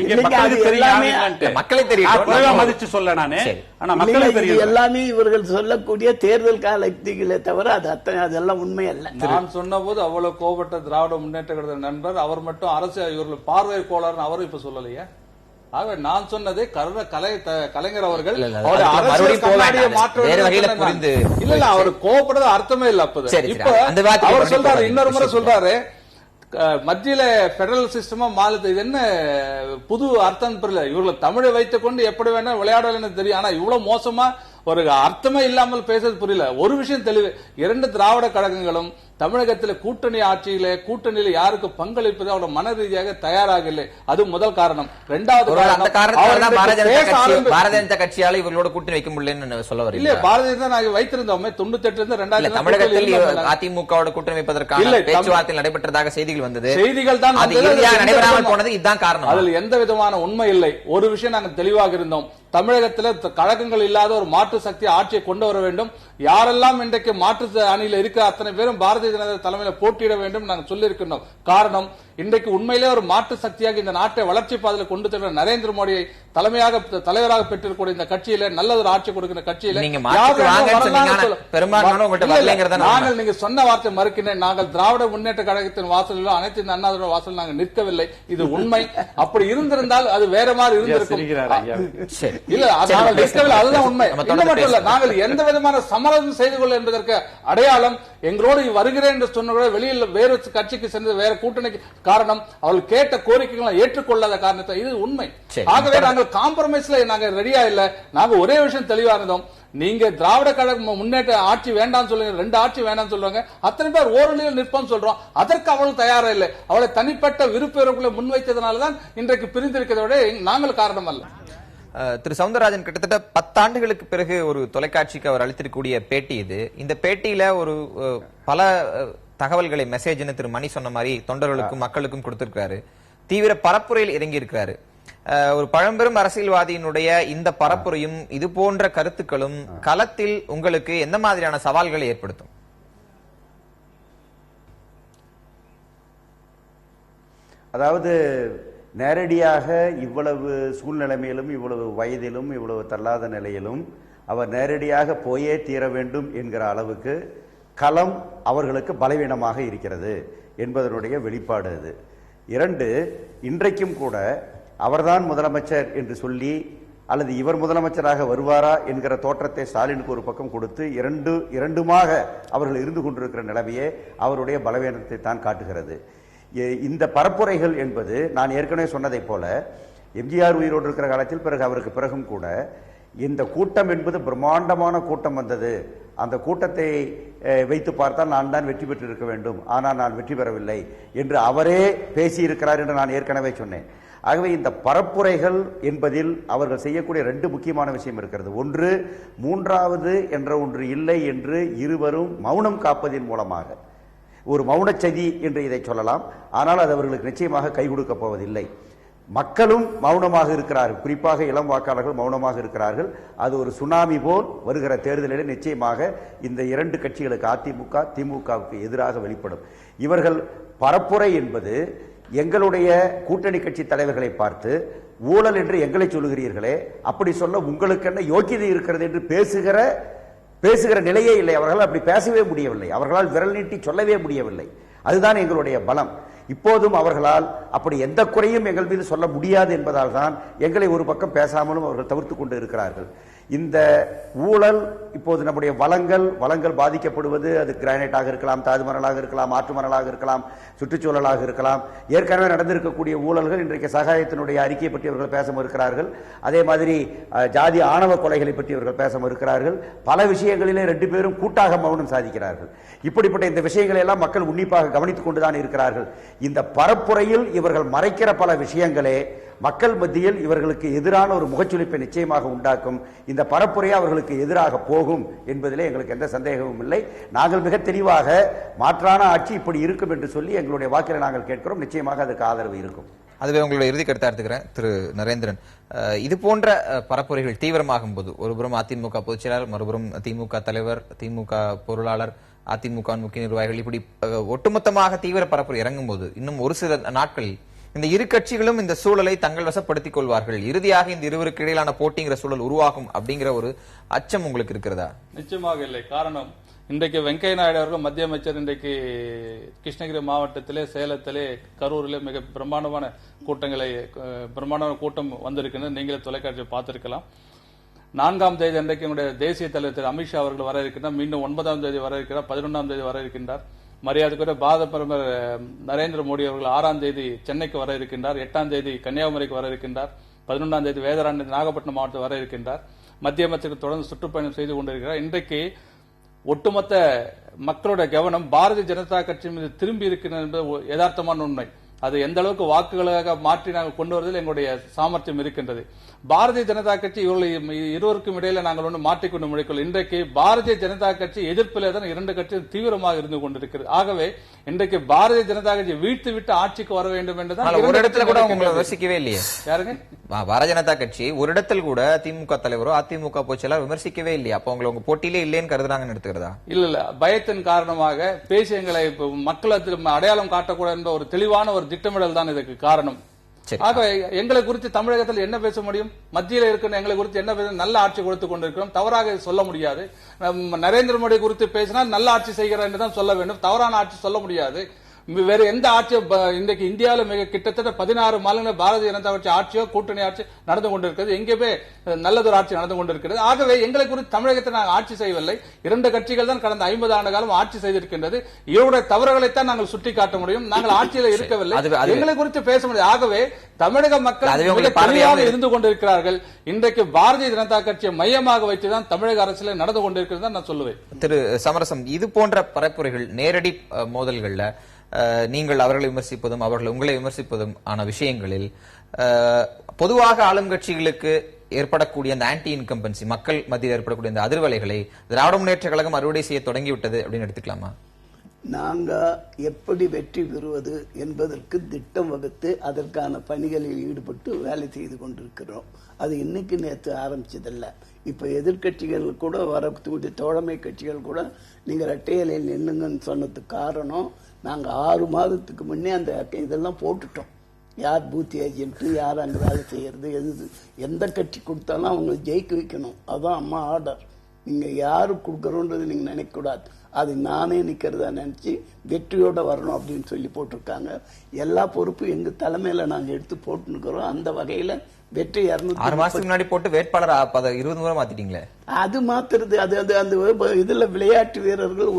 மக்களே தெரியும் மதிச்சு சொல்ல நானே. ஆனா மக்களே தெரியும் எல்லாமே இவர்கள் சொல்லக்கூடிய தேர்தல் கால யுக்திகளே தவிர அதெல்லாம் உண்மை அல்ல. நான் சொன்ன போது அவ்வளவு கோபப்பட்ட திராவிட முன்னேற்ற கழக நண்பர் அவர் மட்டும் அரசு இவர்கள் பார்வை கோளாறுன்னு அவரும் இப்ப சொல்லலையே. ஆக நான் சொன்னதே கலைஞர் அவர்கள் இல்ல அவர் கோபப்படுறது அர்த்தமே இல்ல. இப்ப அவர் சொல்றாரு, இன்னொரு முறை சொல்றாரு மத்தியில பெடரல் சிஸ்டமா மாறுது. இது என்ன புது அர்த்தம் புரியல. இவர்களை தமிழை வைத்துக் கொண்டு எப்படி வேணா விளையாடலன்னு தெரியும். ஆனா இவ்வளவு மோசமா ஒரு அர்த்தமே இல்லாமல் பேசுறது புரியல. ஒரு விஷயம் தெளிவு, 2 திராவிட கழகங்களும் தமிழகத்தில் கூட்டணி கூட்டணியில யாருக்கு பங்களிப்பது அவரோட மன ரீதியாக தயாராக இல்லை. அது முதல் காரணம். இரண்டாவது பாரதிய ஜனதா கட்சியால இவர்களோட கூட்டணி வைக்க முடியலன்னு சொல்ல வரீங்க? இல்ல, பாரதிய ஜனதா நாங்க வைத்திருந்தோமே 98 இருந்து 2000 தமிழகத்தில் அதிமுகவோட கூட்டணி வைப்பதற்கான பேச்சுவார்த்தை நடைபெற்றதாக செய்திகள் வந்தது. செய்திகள் தான் நடைபெறாமல் போனது இதுதான் காரணம். அதில் எந்த விதமான உண்மை இல்லை. ஒரு விஷயம் நாங்கள் தெளிவாக இருந்தோம், தமிழகத்தில் கழகங்கள் இல்லாத ஒரு மாற்று சக்தி ஆட்சியை கொண்டு வர வேண்டும். யாரெல்லாம் இன்றைக்கு மாற்று அணியில் இருக்கிற அத்தனை பேரும் பாரதிய ஜனதா தலைமையில போட்டியிட வேண்டும் நாங்கள் சொல்லி இருக்கின்றோம். காரணம், இன்றைக்கு உண்மையிலே ஒரு மாற்று சக்தியாக இந்த நாட்டை வளர்ச்சி பாதையில் கொண்டு செல்ற நரேந்திர மோடியை தலைவராக பெற்றிருக்கூடிய இந்த கட்சியில நல்ல ஒரு ஆட்சி கொடுக்கிற கட்சியில நாங்கள் நீங்க சொன்ன வார்த்தை மறுக்கிறேன். நாங்கள் திராவிட முன்னேற்ற கழகத்தின் வாசலிலோ அனைத்து இந்த அண்ணாதிராவிட வாசல் நாங்கள் நிற்கவில்லை. இது உண்மை. அப்படி இருந்திருந்தால் அது வேற மாதிரி இருந்திருக்கும். இல்ல, நாங்கள் நிற்கவில்லை, அதுதான் உண்மை. மட்டும் இல்ல, நாங்கள் எந்த விதமான சமரசம் செய்து கொள்ள என்பதற்கு அடையாளம் எங்களோடு வருகிறேன் என்று சொன்ன வெளியில் வேறு கட்சிக்கு சென்று வேற கூட்டணிக்கு காரணம் அவர்கள் கேட்ட கோரிக்கைகளை ஏற்றுக்கொள்ளாத காரணத்தை இது உண்மை. ஆகவே நாங்கள் காம்ப்ரமைஸ்ல நாங்க ரெடியா இல்ல. நாங்க ஒரே விஷயம் தெளிவா இருந்தோம், நீங்க திராவிட கழக முன்னேற்ற ஆட்சி வேண்டாம் சொல்லுங்க, 2 ஆட்சி வேண்டாம் சொல்றாங்க, அத்தனை பேர் ஓரணியில் நிற்போம் சொல்றோம். அதற்கு அவள் தயாரா இல்லை. அவளை தனிப்பட்ட விருப்பங்களை முன்வைத்ததனாலதான் இன்றைக்கு பிரிந்திருக்கிறத விட நாங்கள் காரணம் அல்ல. திரு சவுந்தரராஜன் கிட்டத்தட்ட 10 ஆண்டுகளுக்கு பிறகு ஒரு தொலைக்காட்சிக்கு அவர் அளித்திருக்கக்கூடிய பேட்டி இது. இந்த பேட்டியில ஒரு பல தகவல்களை மெசேஜ்னு திரு மணி சொன்ன மாதிரி தொண்டர்களுக்கும் மக்களுக்கும் கொடுத்திருக்காரு. தீவிர பரப்புரையில் இறங்கி இருக்கிறாரு. ஒரு பழம்பெரும் அரசியல்வாதியினுடைய இந்த பரப்புரையும் இது போன்ற கருத்துக்களும் களத்தில் உங்களுக்கு எந்த மாதிரியான சவால்களை ஏற்படுத்தும்? அதாவது நேரடியாக இவ்வளவு சூழ்நிலைமையிலும் இவ்வளவு வயதிலும் இவ்வளவு தள்ளாத நிலையிலும் அவர் நேரடியாக போயே தீர வேண்டும் என்கிற அளவுக்கு களம் அவர்களுக்கு பலவீனமாக இருக்கிறது என்பதனுடைய வெளிப்பாடு அது. 2, இன்றைக்கும் கூட அவர்தான் முதலமைச்சர் என்று சொல்லி அல்லது இவர் முதலமைச்சராக வருவாரா என்கிற தோற்றத்தை ஸ்டாலினுக்கு ஒரு பக்கம் கொடுத்து இரண்டுமாக அவர்கள் இருந்து கொண்டிருக்கிற நிலைமையே அவருடைய பலவீனத்தை தான் காட்டுகிறது. இந்த பரப்புரைகள் என்பது நான் ஏற்கனவே சொன்னதை போல எம்ஜிஆர் உயிரோடு இருக்கிற காலத்தில் பிறகு அவருக்கு பிறகும் கூட இந்த கூட்டம் என்பது பிரம்மாண்டமான கூட்டம் வந்தது. அந்த கூட்டத்தை வைத்து பார்த்தால் நான் தான் வெற்றி பெற்றிருக்க வேண்டும், ஆனால் நான் வெற்றி பெறவில்லை என்று அவரே பேசியிருக்கிறார் என்று நான் ஏற்கனவே சொன்னேன். ஆகவே இந்த பரப்புரைகள் என்பதில் அவர்கள் செய்யக்கூடிய 2 முக்கியமான விஷயம் இருக்கிறது. ஒன்று, மூன்றாவது என்ற ஒன்று இல்லை என்று இருவரும் மௌனம் காப்பதின் மூலமாக ஒரு மௌன செய்தி என்று இதை சொல்லலாம். ஆனால் அது அவர்களுக்கு நிச்சயமாக கை கொடுக்க போவதில்லை. மக்களும் மௌனமாக இருக்கிறார்கள், குறிப்பாக இளம் வாக்காளர்கள் மௌனமாக இருக்கிறார்கள். அது ஒரு சுனாமி போல் வருகிற தேர்தலில் நிச்சயமாக இந்த 2 கட்சிகளுக்கு அதிமுக திமுகவுக்கு எதிராக வெளிப்படும். இவர்கள் பரப்புரை என்பது எங்களுடைய கூட்டணி கட்சி தலைவர்களை பார்த்து ஊழல் என்று எங்களை சொல்லுகிறீர்களே, அப்படி சொல்ல உங்களுக்கு என்ன யோக்கியதை இருக்கிறது என்று பேசுகிற நிலையே இல்லை. அவர்களால் அப்படி பேசவே முடியவில்லை, அவர்களால் விரல் நீட்டி சொல்லவே முடியவில்லை. அதுதான் எங்களுடைய பலம். இப்போதும் அவர்களால் அப்படி எந்த குறையும் எங்கள் மீது சொல்ல முடியாது என்பதால் தான் எங்களை ஒரு பக்கம் பேசாமலும் அவர்கள் தவிர்த்து கொண்டு இருக்கிறார்கள். இந்த ஊழல் இப்போது நம்முடைய வளங்கள் பாதிக்கப்படுவது, அது கிரானைட்டாக இருக்கலாம், தாஜ்மஹலாக இருக்கலாம், ஆற்று மணலாக இருக்கலாம், சுற்றுச்சூழலாக இருக்கலாம். ஏற்கனவே நடந்திருக்கக்கூடிய ஊழல்கள் இன்றைக்கு சகாயத்தினுடைய அறிக்கையை பற்றி அவர்கள் பேச மறுக்கிறார்கள். அதே மாதிரி ஜாதி ஆணவ கொலைகளை பற்றி அவர்கள் பேச மறுக்கிறார்கள். பல விஷயங்களிலே 2 பேரும் கூட்டாக மௌனம் சாதிக்கிறார்கள். இப்படிப்பட்ட இந்த விஷயங்களை எல்லாம் மக்கள் உன்னிப்பாக கவனித்துக் கொண்டுதான் இருக்கிறார்கள். இந்த பரப்புரையில் இவர்கள் மறைக்கிற பல விஷயங்களே மக்கள் மத்தியில் இவர்களுக்கு எதிரான ஒரு முகச்சுளிப்பை நிச்சயமாக உண்டாக்கும். இந்த பரப்புரை அவர்களுக்கு எதிராக போகும் என்பதிலே எங்களுக்கு எந்த சந்தேகமும் இல்லை. நாங்கள் மிக தெளிவாக மாற்றான ஆட்சி இப்படி இருக்கும் என்று சொல்லி எங்களுடைய வாக்கில நாங்கள் கேட்கிறோம். நிச்சயமாக அதுக்கு ஆதரவு இருக்கும். அதுவே உங்களோட இறுதி கருத்தா எடுத்துக்கிறேன் திரு நரேந்திரன். இது போன்ற பரப்புரைகள் தீவிரமாகும் போது ஒருபுறம் அதிமுக பொதுச் செயலாளர், மறுபுறம் திமுக தலைவர், திமுக பொருளாளர், அதிமுக முக்கிய நிர்வாகிகள், இப்படி ஒட்டுமொத்தமாக தீவிர பரப்புரை இறங்கும் போது இன்னும் ஒரு சில நாட்களில் இந்த இரு கட்சிகளும் இந்த சூழலை தங்கள் வசப்படுத்திக் கொள்வார்கள், இறுதியாக இந்த இருவருக்கு இடையிலான போட்டிங்கிற சூழல் உருவாகும் அப்படிங்கிற ஒரு அச்சம் உங்களுக்கு இருக்கிறதா? நிச்சயமாக இல்லை. காரணம், இன்றைக்கு வெங்கையா நாயுடு அவர்கள் மத்திய அமைச்சர் இன்றைக்கு கிருஷ்ணகிரி மாவட்டத்திலே, சேலத்திலே, கரூரிலே மிக பிரம்மாண்டமான கூட்டம் வந்திருக்கிறது. நீங்களே தொலைக்காட்சியை பார்த்திருக்கலாம். 4ஆம் தேதி அன்றைக்கு என்னுடைய தேசிய தலைவர் திரு அமித்ஷா அவர்கள் வர இருக்கின்றார். மீண்டும் 9ஆம் தேதி வர இருக்கிறார். 11ஆம் தேதி வர இருக்கின்றார். மரியாதைக்குரிய பாரத பிரதமர் நரேந்திர மோடி அவர்கள் 6ஆம் தேதி சென்னைக்கு வர இருக்கின்றார். 8ஆம் தேதி கன்னியாகுமரிக்கு வர இருக்கின்றார். 11ஆம் தேதி வேதாரண்யம் நாகப்பட்டினம் மாவட்டத்தில் வர இருக்கின்றார். மத்திய அமைச்சருக்கு தொடர்ந்து சுற்றுப்பயணம் செய்து கொண்டிருக்கிறார். இன்றைக்கு ஒட்டுமொத்த மக்களுடைய கவனம் பாரதிய ஜனதா கட்சி மீது திரும்பி இருக்கிறது என்பது யதார்த்தமான உண்மை. அது எந்த அளவுக்கு வாக்குகளாக மாற்றி நாங்கள் கொண்டு வருவதில் எங்களுடைய சாமர்த்தியம் இருக்கின்றது. பாரதிய ஜனதா கட்சி இருவருக்கும் இடையில நாங்கள் ஒன்று மாற்றிக்கொண்டு முடிக்கொள்ள. இன்றைக்கு பாரதிய ஜனதா கட்சி எதிர்ப்பிலே தான் இரண்டு கட்சியும் தீவிரமாக இருந்து கொண்டிருக்கிறது. ஆகவே இன்றைக்கு பாரதிய ஜனதா கட்சி வீழ்த்து விட்டு ஆட்சிக்கு வர வேண்டும் என்றுதான் ஒரு இடத்துல கூட உங்களை விமர்சிக்கவே இல்லையே. யாருங்க? பாரதிய ஜனதா கட்சி ஒரு இடத்தில் கூட திமுக தலைவரோ அதிமுக பொதுச்செயலாளர் விமர்சிக்கவே இல்லையா? அப்ப உங்க போட்டியிலே இல்லைன்னு கருதுறாங்கன்னு எடுத்துக்கிறதா? இல்ல, பயத்தின் காரணமாக பேசி எங்களை மக்களுக்கு அடையாளம் காட்டக்கூடாது என்ற ஒரு தெளிவான ஒரு திட்டமிடல் தான் இதுக்கு காரணம். ஆக எங்களை குறித்து தமிழகத்தில் என்ன பேச முடியும்? மத்தியில் இருக்கிற எங்களை குறித்து என்ன பேச? நல்ல ஆட்சி கொடுத்து கொண்டிருக்கிறோம், தவறாக சொல்ல முடியாது. நரேந்திர மோடி குறித்து பேசினால் நல்ல ஆட்சி செய்கிறார் என்றுதான் சொல்ல வேண்டும், தவறான ஆட்சி சொல்ல முடியாது. வேற எந்த ஆட்சியோ இன்றைக்கு இந்தியாவில் மிக கிட்டத்தட்ட 16 மாநில பாரதிய ஜனதா கட்சி ஆட்சியோ கூட்டணி ஆட்சி நடந்து கொண்டிருக்கிறது. எங்கேயுமே நல்லதொரு ஆட்சி நடந்து கொண்டிருக்கிறது. ஆகவே எங்களை குறித்து தமிழகத்தில் நாங்கள் ஆட்சி செய்யவில்லை. 2 கட்சிகள் தான் கடந்த 50 ஆண்டு காலம் ஆட்சி செய்திருக்கின்றது. இவருடைய தவறுகளைத்தான் நாங்கள் சுட்டிக்காட்ட முடியும். நாங்கள் ஆட்சியில் இருக்கவில்லை, எங்களை குறித்து பேச முடியும். ஆகவே தமிழக மக்கள் தெளிவாக இருந்து கொண்டிருக்கிறார்கள். இன்றைக்கு பாரதிய ஜனதா கட்சியை மையமாக வைத்துதான் தமிழக அரசியல் நடந்து கொண்டிருக்கிறது நான் சொல்லுவேன். திரு சமரசம், இது போன்ற பரப்புரைகள், நேரடி மோதல்கள்ல நீங்கள் அவர்களை விமர்சிப்பதும் அவர்கள் உங்களை விமர்சிப்பதும் ஆன விஷயங்களில் பொதுவாக ஆளும் கட்சிகளுக்கு ஏற்படக்கூடிய அந்த ஆன்டி இன்கம்பன்சி, மக்கள் மத்தியில் ஏற்படக்கூடிய அந்த அதிர்வலைகளை திராவிட முன்னேற்ற கழகம் அறுவடை செய்ய தொடங்கிவிட்டது அப்படின்னு எடுத்துக்கலாமா? நாங்க எப்படி வெற்றி பெறுவது என்பதற்கு திட்டம் வகுத்து அதற்கான பணிகளில் ஈடுபட்டு வேலை செய்து கொண்டிருக்கிறோம். அது இன்னைக்கு நேற்று ஆரம்பிச்சதில்ல. இப்ப எதிர்கட்சிகள் கூட வரக்கூடிய தோழமை கட்சிகள் கூட நீங்க ரெட்டையலையில் நின்னுங்கன்னு சொன்னதுக்கு காரணம், நாங்க 6 மாதத்துக்கு முன்னே அந்த இதெல்லாம் போட்டுட்டோம். யார் பூத் ஏஜென்ட், யார் அங்க வேலை செய்யறது, எந்த கட்சி கொடுத்தாலும் அவங்க ஜெயிக்க வைக்கணும். அதான் அம்மா ஆர்டர். நீங்க யாரு கொடுக்கறோன்றது நீங்க நினைக்க கூடாது. அது நானே நிக்கிறதா நினைச்சு வெற்றியோட வரணும் அப்படின்னு சொல்லி போட்டிருக்காங்க. எல்லா பொறுப்பும் எங்க தலைமையில நாங்க எடுத்து போட்டுக்கிறோம். அந்த வகையில வெற்றி 6 மாசத்துக்கு முன்னாடி போட்டு வேட்பாளர் 20 முறை மாத்திட்டீங்களே. அது மாத்துறது அது அது அந்த இதுல விளையாட்டு வீரர்கள்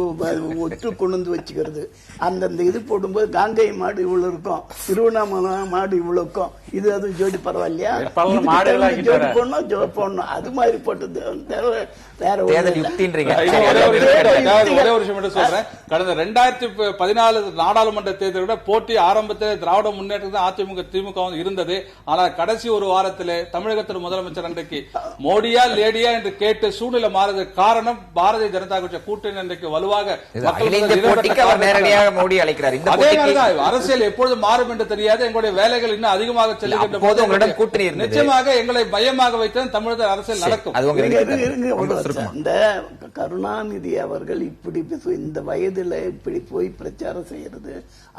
ஒற்று கொண்டு வச்சுக்கிறது. அந்தந்த இது போடும்போது காங்கை மாடு இவ்வளவு இருக்கும், திருவண்ணாமலை மாடு இவ்வளவு இருக்கும், இது அது ஜோடி பரவாயில்லையா, ஜோடி போடணும் அது மாதிரி போட்டது. வேற ஒரே ஒரு விஷயம் மட்டும் சொல்றேன். கடந்த 2014 நாடாளுமன்ற தேர்தலோட போட்டி ஆரம்பத்தில் திராவிட முன்னேற்ற அதிமுக திமுக இருந்தது. ஆனால் கடைசி ஒரு வாரத்திலே தமிழகத்தின் முதலமைச்சர் அன்றைக்கு மோடியா லேடியா என்று கேட்டு சூழ்நிலை மாறுவதற்கு காரணம் பாரதிய ஜனதா கட்சி கூட்டணி இன்றைக்கு வலுவாக மோடி அழைக்கிறார். அரசியல் எப்பொழுது மாறும் என்று தெரியாது. எங்களுடைய வேலைகள் இன்னும் அதிகமாக செல்லுகின்ற போது கூட்டணி நிச்சயமாக எங்களை மையமாக வைத்து தமிழக அரசியல் நடக்கும். இந்த கருணாநிதி அவர்கள் இப்படி இந்த வயதுல இப்படி போய் பிரச்சாரம் செய்யறது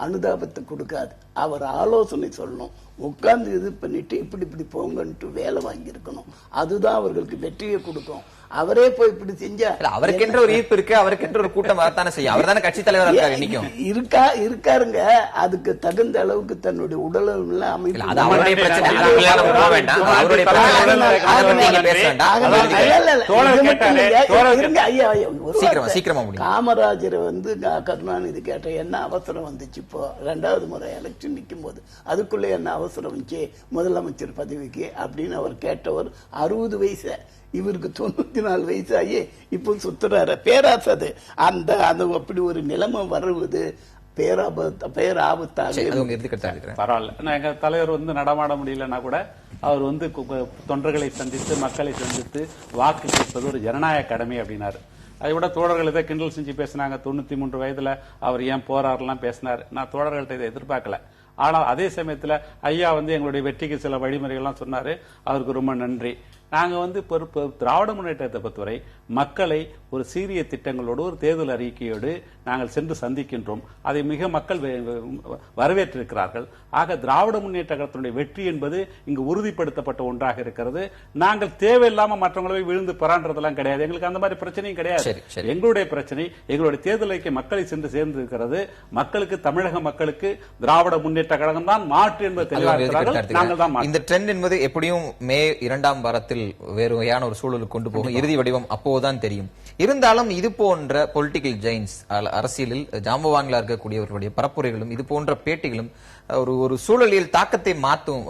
அனுதாபத்தை கொடுக்காது. அவர் ஆலோசனை சொல்லணும், உட்கார்ந்து இது பண்ணிட்டு இப்படி இப்படி போங்கன்ட்டு வேலை வாங்கி இருக்கணும். அதுதான் அவர்களுக்கு வெற்றியை கொடுக்கும். அவரே போய் இப்படி செஞ்சா அவருக்கென்ற ஒரு ஈர்ப்பு இருக்கு, அவருக்கென்ற ஒரு கூட்டம் வரத்தானே செய்யும். அவர் தானே கட்சி தலைவர் இருக்காருங்க. அதுக்கு தகுந்த அளவுக்கு தன்னுடைய உடல் அமைப்பு காமராஜரை கருணாநிதி கேட்ட என்ன அவசரம் வந்துச்சு இப்போ 2வது முறை எலெக்ஷன் நிற்கும் போது, அதுக்குள்ள என்ன அவசரம் வந்துச்சு முதலமைச்சர் பதவிக்கு அப்படின்னு அவர் கேட்டவர் 60 வயசு. இவருக்கு 94 வயசு ஆகி இப்போ சுத்துறாரு. பேராசது அந்த அப்படி ஒரு நிலைமை வருவது பேராபத்தாக பரவாயில்ல. எங்க தலைவர் நடமாட முடியலன்னா கூட அவர் தொண்டர்களை சந்தித்து மக்களை சந்தித்து வாக்கு கேட்பது ஒரு ஜனநாயக கடமை அப்படின்னாரு. அதை விட தோழர்கள் இதை கிண்டல் செஞ்சு பேசினாங்க. 93 வயதுல அவர் ஏன் போறாருலாம் பேசினார். நான் தோழர்கள்ட்ட இதை எதிர்பார்க்கல. ஆனால் அதே சமயத்துல ஐயா எங்களுடைய வெற்றிக்கு சில வழிமுறைகள்லாம் சொன்னாரு. அவருக்கு ரொம்ப நன்றி. நாங்க திராவிட முன்னேற்றத்தை பொறுத்தவரை மக்களை ஒரு சீரிய திட்டங்களோடு ஒரு தேர்தல் அறிக்கையோடு நாங்கள் சென்று சந்திக்கின்றோம். அதை மிக மக்கள் வரவேற்றிருக்கிறார்கள். ஆக திராவிட முன்னேற்ற கழகத்தினுடைய வெற்றி என்பது இங்கு உறுதிப்படுத்தப்பட்ட ஒன்றாக இருக்கிறது. நாங்கள் தேவையில்லாம மற்றவங்களை விழுந்து பரான்றதெல்லாம் கிடையாது. எங்களுக்கு அந்த மாதிரி பிரச்சனையும் கிடையாது. எங்களுடைய பிரச்சனை எங்களுடைய தேர்தல் அறிக்கை மக்களை சென்று சேர்ந்து இருக்கிறது. மக்களுக்கு, தமிழக மக்களுக்கு திராவிட முன்னேற்ற கழகம் தான் மாற்று என்பது தெளிவாக நாங்கள் தான். இந்த ட்ரெண்ட் என்பது எப்படியும் மே 2ஆம் வாரத்தில் வேறு வகையான ஒரு சூழலுக்கு கொண்டு போகும். இறுதி வடிவம் அப்போதுதான் தெரியும். இருந்தாலும் இது போன்ற பொலிட்டிக்கல் ஜெயின்ஸ், அரசியலில் ஜாம்பவான்களா இருக்கக்கூடியவர்களுடைய பரப்புரைகளும் இது போன்ற பேட்டிகளும் ஒரு சூழலில் தாக்கத்தை மாற்றும்,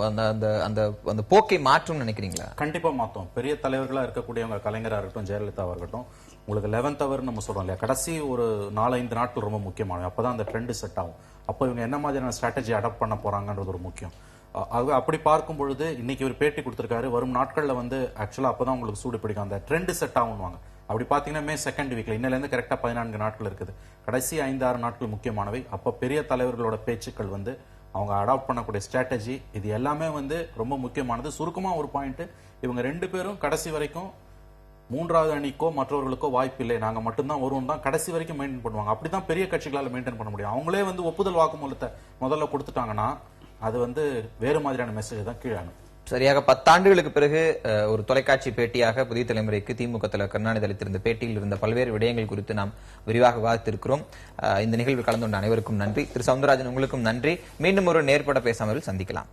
அந்த போக்கை மாற்றும் நினைக்கிறீங்களா? கண்டிப்பா மாற்றும். பெரிய தலைவர்களா இருக்கக்கூடியவங்க, கலைஞரா இருக்கட்டும், ஜெயலலிதா இருக்கட்டும், உங்களுக்கு 11th hour நம்ம சொல்றோம் இல்லையா, கடைசி ஒரு 4-5 நாட்கள் ரொம்ப முக்கியமானது. அப்பதான் அந்த ட்ரெண்ட் செட் ஆகும். அப்போ இவங்க என்ன மாதிரியான ஸ்ட்ராட்டஜி அடாப்ட் பண்ண போறாங்கன்றது ஒரு முக்கியம். அப்படி பார்க்கும் பொழுது இன்னைக்கு ஒரு பேட்டி கொடுத்திருக்காரு. வரும் நாட்கள்ல ஆக்சுவலா அப்பதான் உங்களுக்கு சூடு பிடிக்கும், அந்த ட்ரெண்ட் செட் ஆகும்வாங்க. அப்படி பாத்தீங்கன்னா மே 2nd வீக்ல இன்னில இருந்து கரெக்டா 14 நாட்கள் இருக்குது. கடைசி 5-6 நாட்கள் முக்கியமானவை. அப்ப பெரிய தலைவர்களோட பேச்சுக்கள் அவங்க அடாப்ட் பண்ணக்கூடிய ஸ்ட்ராட்டஜி இது எல்லாமே ரொம்ப முக்கியமானது. சுருக்கமா ஒரு பாயிண்ட், இவங்க 2 பேரும் கடைசி வரைக்கும் 3வது அணிக்கோ மற்றவர்களுக்கோ வாய்ப்பு இல்லை, நாங்க மட்டும்தான் வருவோம் தான் கடைசி வரைக்கும் மெயின்டைன் பண்ணுவாங்க. அப்படிதான் பெரிய கட்சிகளால மெயின்டைன் பண்ண முடியும். அவங்களே ஒப்புதல் வாக்குமூலத்தை முதல்ல கொடுத்துட்டாங்கன்னா அது வேறு மாதிரியான மெசேஜ் தான் கீழே அனுப்பும். சரியாக 10 ஆண்டுகளுக்கு பிறகு ஒரு தொலைக்காட்சி பேட்டியாக புதிய தலைமுறைக்கு திமுக தலைவர் கருணாநிதி அளித்திருந்த பேட்டியில் இருந்த பல்வேறு விடயங்கள் குறித்து நாம் விரிவாக விவாதித்திருக்கிறோம். இந்த நிகழ்வில் கலந்து கொண்ட அனைவருக்கும் நன்றி. திரு சவுந்தரராஜன், உங்களுக்கும் நன்றி. மீண்டும் ஒரு நேர்பட பேசாமல் சந்திக்கலாம்.